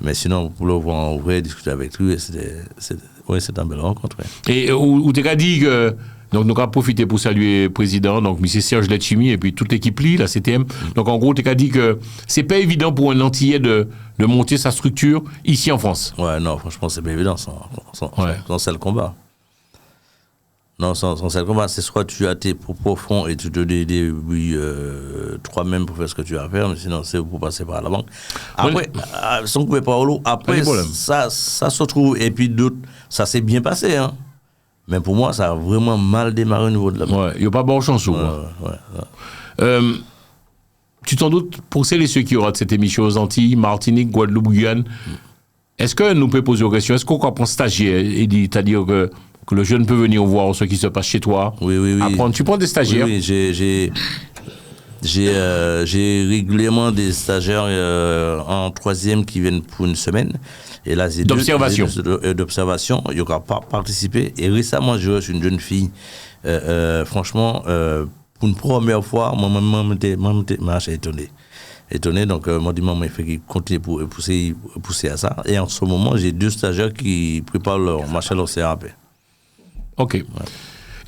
Mais sinon, pour le voir en vrai, discuter avec lui, c'est une belle rencontre. Ouais. Et où tu as dit que. Donc, nous avons profité pour saluer le président, donc M. Serge Letchimy, et puis toute l'équipe la CTM. Donc, en gros, tu as dit que c'est pas évident pour un Antillais de monter sa structure ici en France. Ouais, non, franchement, c'est pas évident, sans c'est le combat. Non, sans le combat, c'est soit tu as tes propres fonds et tu te débrouilles toi-même pour faire ce que tu as à faire, mais sinon, c'est pour passer par la banque. Après, sans couper par l'eau, après, ça se trouve, et puis d'autres, ça s'est bien passé, hein. Mais pour moi, ça a vraiment mal démarré au niveau de la banque. Ouais, il n'y a pas bon chance. Tu t'en doutes, pour celles et ceux qui auront cette émission aux Antilles, Martinique, Guadeloupe, Guyane, est-ce que nous pouvons poser une question? Est-ce qu'on prend stagiaire et dit, c'est-à-dire que le jeune peut venir voir ce qui se passe chez toi? Oui. Apprendre. Tu prends des stagiaires? Oui, j'ai régulièrement des stagiaires en troisième qui viennent pour une semaine. Et là, c'est d'observation. Il n'y aura pas participé. Et récemment, j'ai reçu une jeune fille. Franchement, pour une première fois, moi, j'étais étonné. Donc, moi, dit, maman, il faut qu'il continue pour pousser à ça. Et en ce moment, j'ai 2 stagiaires qui préparent leur machin, leur CAP. OK. Ouais.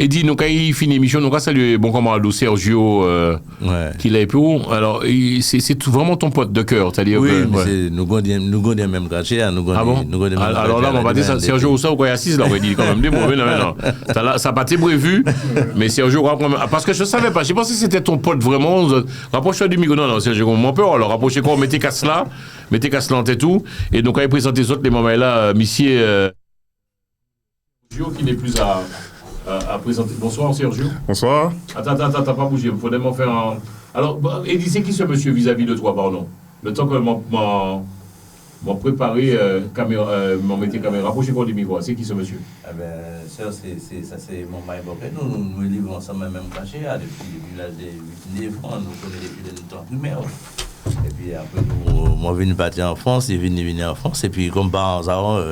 Et dis, nous, quand il finit l'émission, nous allons saluer bon camarade Sergio, qui l'a époux. Alors, c'est vraiment ton pote de cœur, c'est-à-dire que... Oui, nous gondions même gâché. Ah bon? Alors là, on va dire ça, Sergio, ça, ou quoi, il y a 6, là, on va dire quand même, non. Ça n'a pas été prévu, mais Sergio, parce que je ne savais pas, je pensais que c'était ton pote vraiment. Rapproche-toi du micro, non, Sergio, mon peur, alors rapprochez-toi, mettez casse là en tête tout. Et donc, quand il présente les autres, les moments là, monsieur Sergio, qui n'est plus à présenter. Bonsoir, Sergio. Bonsoir. Attends, t'as pas bougé. Il faudrait m'en faire un. Alors, Eddie, c'est qui ce monsieur vis-à-vis de toi, pardon? Le temps que m'en préparé, m'en mettais caméra. Rapprochez quoi du micro. C'est qui ce monsieur? Ah ben, ça, c'est mon mari. Nous vivons ensemble, même cachés, depuis l'âge de 8 ans. Nous connaissons depuis le temps primaire. Et puis après, moi, je suis partir en France, il est venu en France. Et puis, comme par hasard,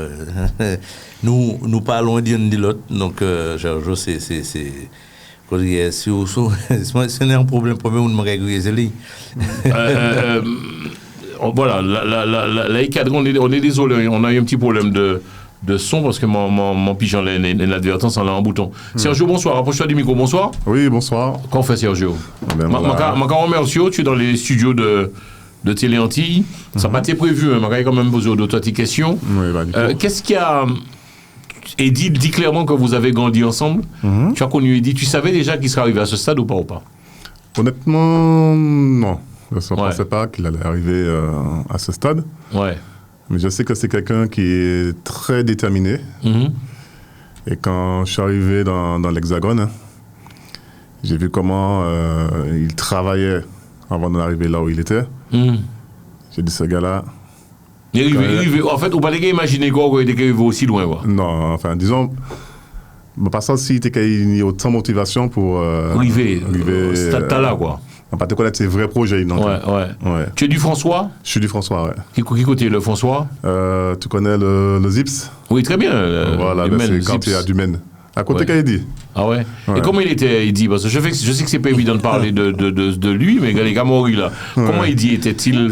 nous parlons d'une de l'autre. Donc, Sergio, c'est un problème, on m'a régulé. Voilà, on est désolé, on a eu un petit problème de son parce que mon pigeon, l'advertence, en a un bouton. Sergio, bonsoir, rapproche-toi du micro, bonsoir. Oui, bonsoir. Qu'en fait, Sergio? Je remercie, tu es dans les studios de Télé Antilles. Ça n'a pas été prévu, mais je quand même posé d'autres questions. Oui, qu'est-ce qu'il y a... Eddie dit clairement que vous avez grandi ensemble. Tu as connu Eddie. Tu savais déjà qu'il serait arrivé à ce stade ou pas Honnêtement, non. Je ne pensais pas qu'il allait arriver à ce stade. Ouais. Mais je sais que c'est quelqu'un qui est très déterminé. Et quand je suis arrivé dans l'Hexagone, j'ai vu comment il travaillait avant d'arriver là où il était. J'ai dit, ce gars-là... En fait, vous ne pouvez pas imaginer qu'il était arrivé aussi loin. Quoi. Non, enfin, disons... Pas ça si il y a autant de motivation pour... arriver ce stade-là, quoi. En pas te connaître ses vrais projets. Donc, ouais. Tu es du François? Je suis du François, ouais. Qui côté le François? Tu connais le Zips? Oui, très bien. Voilà, c'est le quartier à Dumaine. À côté d'Eddie. Ah ouais? Et comment il était, Eddie? Parce que je sais que c'est pas évident de parler de lui, mais les Gamori, là. Comment Eddie était-il?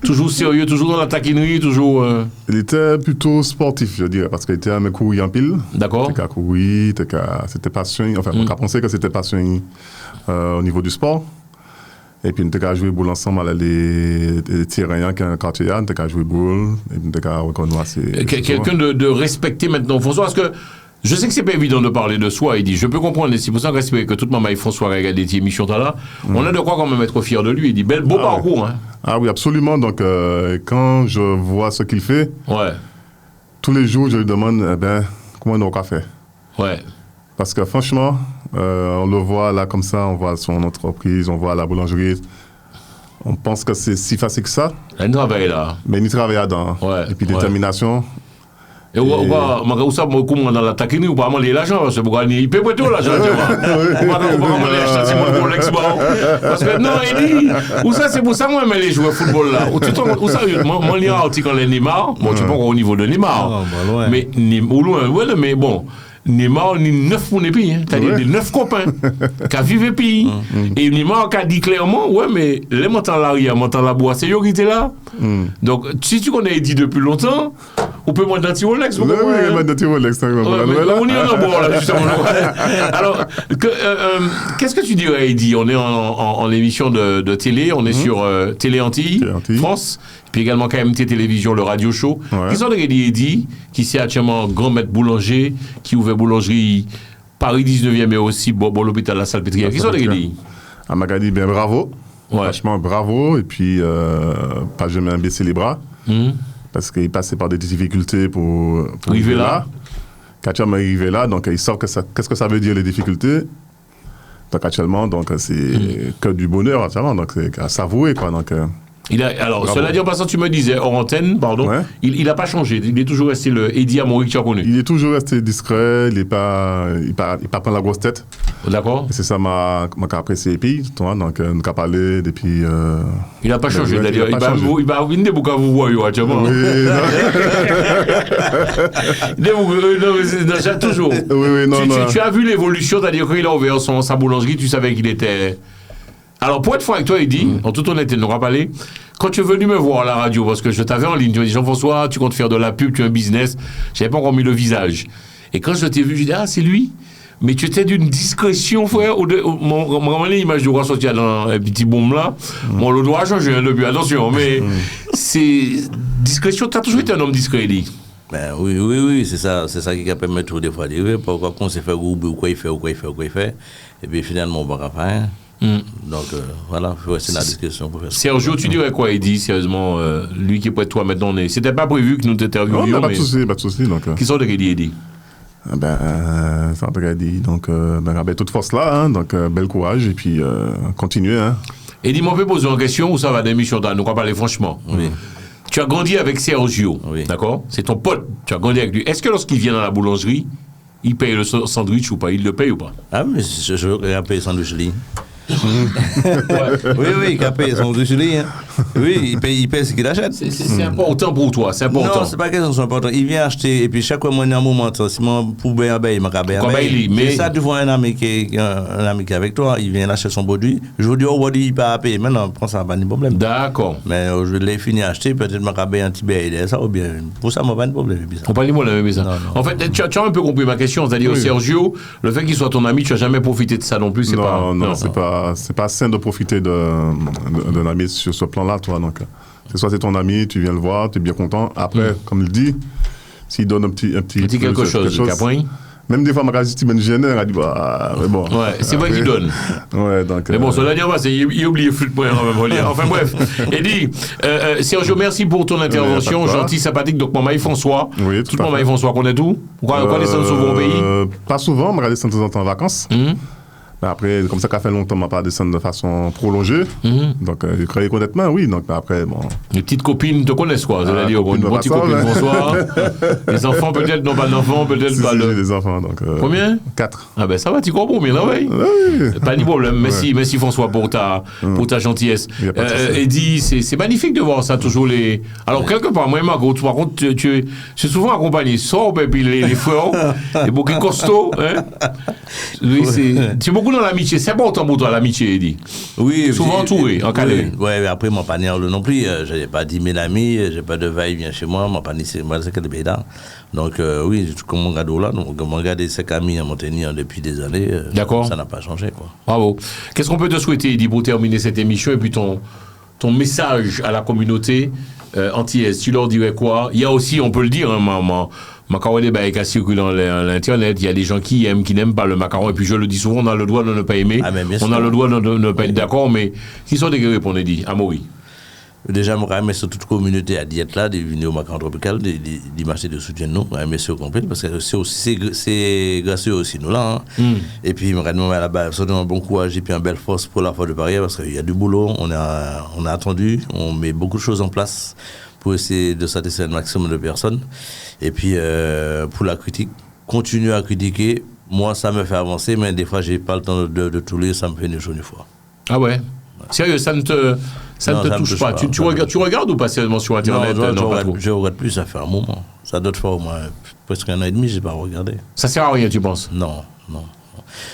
Toujours sérieux, toujours dans la taquinerie, toujours... Il était plutôt sportif, je dirais, parce qu'il était à me courir en pile. D'accord. Il était à courir, c'était passionné. Enfin, on a pensé que c'était passionné au niveau du sport. Et puis, nous avons joué boule ensemble à les Tyriens qui ont un quartier, nous avons joué boule, et nous avons reconnu quelqu'un de respecté maintenant, François, parce que je sais que c'est pas évident de parler de soi, il dit, je peux comprendre, et c'est pour ça que toute maman et François regardent des émissions là. On a de quoi quand même être fier de lui, il dit, beau parcours, hein. Ah oui, absolument, donc quand je vois ce qu'il fait, tous les jours, je lui demande, comment on a fait. Ouais. Parce que franchement, On le voit là comme ça, on voit son entreprise, on voit la boulangerie. On pense que c'est si facile que ça. Il travaille là. Mais il travaille là-dedans. Ouais, et puis détermination. Et on ça comment dans la taquine ou pas manger l'argent parce que pour gagner il peut pas tout l'argent on va manger l'argent c'est mon Rolex parce que non il dit ou ça c'est pour ça moi mais les joueurs football là ou ça moi lire article les Neymar bon tu pas au niveau de Neymar mais au loin ouais mais bon Neymar ni 9 pour les pays c'est-à-dire des 9 copains qui vivent pays et Neymar qui a dit clairement ouais mais les montants l'arrière montants la bois c'est eux qui étaient là donc si tu connais dit depuis longtemps on peut monter un petit Rolex. Oui, un petit Rolex. On y est en bord là, justement. Alors, qu'est-ce que tu dirais, Eddy? On est en émission de télé, on est sur Télé Antilles, France, puis également KMT Télévision, le radio show. Qui sont des Eddy, qui c'est actuellement grand maître boulanger, qui ouvre boulangerie Paris 19e, mais aussi l'hôpital La Salpêtrière. Qui sont des Eddy? À Magadi, bien bravo. Franchement, bravo. Et puis, pas jamais baisser les bras. Parce qu'il passait par des difficultés pour arriver là. Quand tu es arrivé là, donc il sort qu'est-ce que ça veut dire les difficultés. Donc actuellement, donc c'est que du bonheur actuellement, donc c'est à savourer quoi. Donc alors, cela dit en passant, tu me disais hors antenne, pardon, il n'a pas changé, il est toujours resté le Eddy Amaury que tu as connu. Il est toujours resté discret, il pas prendre la grosse tête. D'accord. C'est ça m'a apprécié et puis toi donc nous avons parlé depuis. Il n'a pas changé, c'est-à-dire il va venir pour que vous voyez actuellement. Oui. Non, toujours. Oui, non. Tu as vu l'évolution, c'est-à-dire qu'il a ouvert sa boulangerie, tu savais qu'il était. Alors, pour être franc avec toi, Eddy, en toute honnêteté, nous rappelez, quand tu es venu me voir à la radio, parce que je t'avais en ligne, tu m'as dit Jean-François, tu comptes faire de la pub, tu as un business, je n'avais pas encore mis le visage. Et quand je t'ai vu, je dis c'est lui. Mais tu étais d'une discrétion, frère. Mon l'image du roi sorti dans un petit bombe là. Bon, le doigt a changé depuis, attention, mais c'est discrétion. Tu as toujours été un homme discret, Eddy. Ben oui, c'est ça qui permet tout des fois de dire pourquoi on s'est fait rouber ou quoi il fait. Et puis finalement, on va faire. Donc voilà, c'est la discussion. Sergio, tu dirais quoi, Eddy, sérieusement, lui qui est près de toi maintenant, c'était pas prévu que nous t'interviewions. Non, pas de souci. Donc, qui sont de Eddy? Ça a dit, donc, toute force là, hein, donc, bel courage, et puis, continuez, hein. Eddy, m'en peut poser une question, ou ça va d'émission, nous va parler franchement. Oui. Tu as grandi avec Sergio, d'accord? C'est ton pote, tu as grandi avec lui. Est-ce que lorsqu'il vient dans la boulangerie, il paye le sandwich ou pas? Il le paye ou pas? Ah, mais je vais payer le sandwich, lui. Oui, il a payé son douche-lit. Oui, il paye ce qu'il achète. C'est important pour toi, c'est important. Non, c'est pas question, c'est important. Il vient acheter, et puis chaque fois, moi, il y a un moment, si moi, pour bien il m'a mais ça, tu vois un ami qui est avec toi, il vient acheter son produit. Je vous dis, il peut pas payer. Maintenant, prends ça, pas de problème. D'accord. Mais je l'ai fini à acheter, peut-être m'a payer un petit bail, ça, ou bien. Pour ça, moi, pas de problème. On parle de la même ça. En fait, tu as un peu compris ma question, c'est-à-dire, Sergio, le fait qu'il soit ton ami, tu n'as jamais profité de ça non plus, c'est pas. Non, c'est pas sain de profiter d'un ami sur ce plan-là, toi. Donc, c'est ton ami, tu viens le voir, tu es bien content. Après, comme il dit, s'il donne un petit quelque chose. Même des fois, ma case, tu gêné, elle dit, mais bon. Ouais, c'est vrai qu'il donne. Ouais, donc. Mais bon, cela dit, il oublie flûte pour enfin bref. Eddy, Sergio, merci pour ton intervention, gentil, sympathique. Donc, mon mari François. Oui, tout le monde, François, connaît tout. Pourquoi descendre souvent au pays? Pas souvent, mais descendre de temps en temps en vacances. Mais après, comme ça, ça fait longtemps, on m'a pas descendu de façon prolongée. Donc, je croyais honnêtement, oui. Donc, après, bon. Les petites copines te connaissent, quoi. C'est-à-dire, une petite copine, bonsoir. Les enfants, peut-être, non pas d'enfants, peut-être pas de. des enfants, donc. Combien? 4. Ah, ben, ça va, tu comprends bien, oui. Pas de problème. Merci, François, pour ta gentillesse. Eddy, c'est magnifique de voir ça, toujours les. Alors, quelque part, moi, Margot, par contre, tu es souvent accompagné. Sors, et puis les frères, les bouquets costauds, hein. Oui, c'est beaucoup dans l'amitié. C'est important pour toi, l'amitié, Eddy. Oui. Souvent entouré, encadré. Oui, mais après, mon panier non plus. Je n'ai pas 10 000 amis, je n'ai pas de va-et-vient chez moi. Mon panier, c'est que des bédans. Donc, oui, comme mon gars là, donc, mon gars, c'est Camille à Monténir depuis des années. D'accord. Ça n'a pas changé, quoi. Bravo. Qu'est-ce qu'on peut te souhaiter, Eddy, pour terminer cette émission et puis ton message à la communauté antillaise? Tu leur dirais quoi? Il y a aussi, on peut le dire, macaron des bails qui circulent à l'internet, il y a des gens qui aiment, qui n'aiment pas le macaron, et puis je le dis souvent, on a le droit de ne pas aimer, on a le droit de ne pas être d'accord, mais qui sont des qui répondent, Eddy, Amaury? Déjà, je remercie toute la communauté à Diète là, de venir au Macaron Tropical, de marcher de soutien nous, je remercie au complet, parce que c'est grâce à eux aussi, nous là. Et puis, je remercie là-bas, un bon courage et puis une belle force pour la Foire de Paris, parce qu'il y a du boulot, on a attendu, on met beaucoup de choses en place pour essayer de satisfaire le maximum de personnes. Et puis, pour la critique, continuer à critiquer, moi, ça me fait avancer, mais des fois, je n'ai pas le temps de tout lire, ça me fait une chose une fois. Ah ouais? Sérieux, ça ne te touche pas. Tu regardes ou pas sérieusement sur Internet? Non, je regarde plus, ça fait un moment. Ça doit faire au moins presque 1 an et demi, je n'ai pas regardé. Ça sert à rien, tu penses? Non.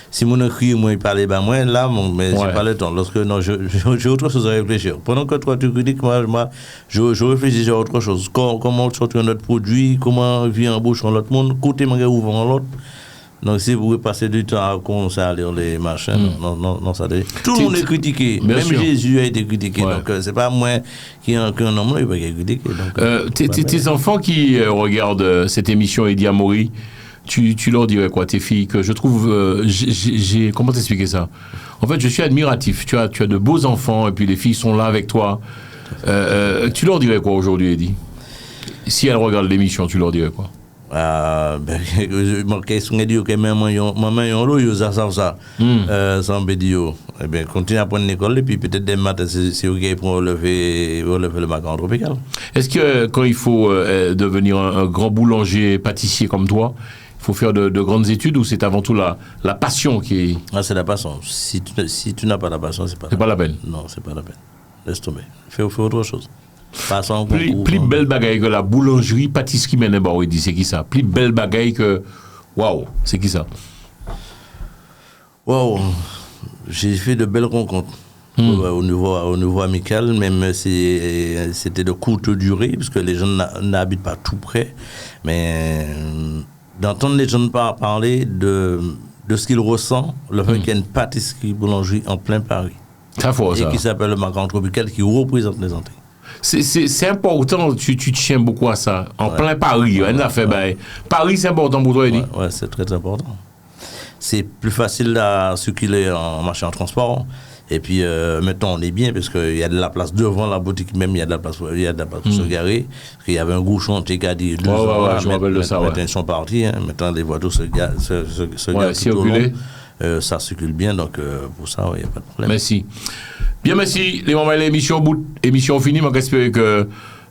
Si mon écrit, moi, il parlait, moi, là, mais j'ai pas le temps. Lorsque, non, j'ai autre chose à réfléchir. Pendant que toi, tu critiques, moi, je réfléchis à autre chose. Comment sortir notre produit, comment vient en bouche en l'autre monde, côté, moi, ouvre en l'autre. Donc, si vous passez du temps à commencer à lire les machins, non, ça dé... Tout le monde est critiqué. Même sûr. Jésus a été critiqué. Ouais. Donc, c'est pas moi qui un homme là, il va être critiqué. Tes enfants qui regardent cette émission Eddie Amaury, tu leur dirais quoi, tes filles, que je trouve... comment t'expliquer ça? En fait, je suis admiratif. Tu as de beaux enfants, et puis les filles sont là avec toi. Tu leur dirais quoi aujourd'hui, Eddie? Si elles regardent l'émission, tu leur dirais quoi? Mon question est que maman yon lo yo ça sans bédio eh bien continue à prendre l'école et puis peut-être des maths c'est OK pour relever le Macaron Tropical. Est-ce que quand il faut devenir un grand boulanger pâtissier comme toi, il faut faire de grandes études, ou c'est avant tout la passion qui est... c'est la passion. Si tu n'as pas la passion, c'est pas la peine. Non, c'est pas la peine. Laisse tomber. Fais autre chose. Plus belle bagaille que la boulangerie, pâtisserie, mais n'importe dit, c'est qui ça? Plus belle bagaille que... Waouh, c'est qui ça? Waouh, j'ai fait de belles rencontres. Au niveau amical, même si c'était de courte durée, parce que les gens n'habitent pas tout près. Mais d'entendre les gens parler de ce qu'ils ressentent, le fait qu'il y a une pâtisserie, boulangerie en plein Paris. Ça fort, ça. Et qui s'appelle le Macaron Tropical, qui représente les Antilles. C'est important, tu tiens beaucoup à ça. En plein Paris, Paris, c'est important pour toi, Eddie. Ouais, c'est très important. C'est plus facile à circuler en marché en transport. Et puis, maintenant, on est bien, parce qu'il y a de la place devant la boutique, même, il y a de la place pour se garer. Parce qu'il y avait un gros chantier qui a dit 2 ans. Je me rappelle de ça, Maintenant, ils sont partis. Maintenant, les voitures se garent tout au long. Ça circule bien, donc pour ça, il n'y a pas de problème. Merci. Bien, merci. Les moments de l'émission finie. Je j'espère que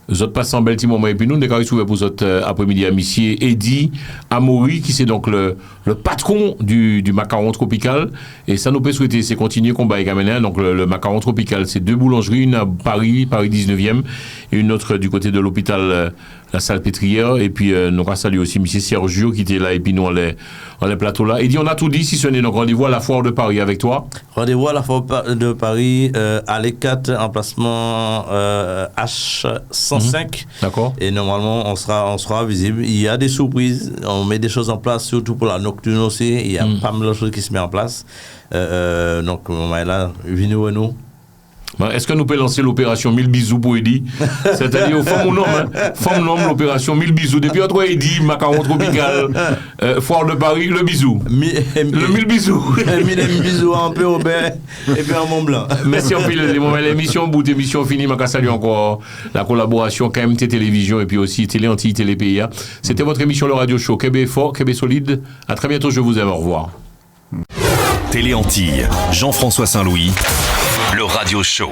vous êtes passé en bel petit moment. Et puis nous, nous avons trouvé pour votre après-midi à Monsieur Eddie Amaury, qui c'est donc le patron du Macaron Tropical. Et ça nous peut souhaiter, c'est continuer combat avec Amener. Donc le Macaron Tropical, c'est 2 boulangeries, une à Paris 19e, et une autre du côté de l'hôpital la Salpêtrière. Et puis nous avons salué aussi M. Sergio qui était là, et puis nous on les plateaux là. Et dit on a tout dit, si ce n'est donc rendez-vous à la Foire de Paris avec toi. Rendez-vous à la Foire de Paris à l'E4, emplacement H105. D'accord. Et normalement on sera visible. Il y a des surprises, on met des choses en place, surtout pour la nocturne aussi. Il y a pas mal de choses qui se mettent en place. Donc on est là, venez à nous. Est-ce que nous pouvons lancer l'opération 1000 bisous pour Eddie? C'est-à-dire, femme ou non, l'opération 1000 bisous. Depuis entre Eddie, Macaron Tropical, Foire de Paris, le bisou. Le 1000 bisous. 1000 bisous un peu au bain et puis un Mont Blanc. Merci en pile. L'émission bout, émission finie. Je salue encore la collaboration KMT Télévision et puis aussi Télé Antilles, Télé PIA. C'était votre émission Le Radio Show. Québec fort, Québec solide. À très bientôt, je vous aime. Au revoir. Télé Antilles, Jean-François Saint-Louis, Le Radio Show.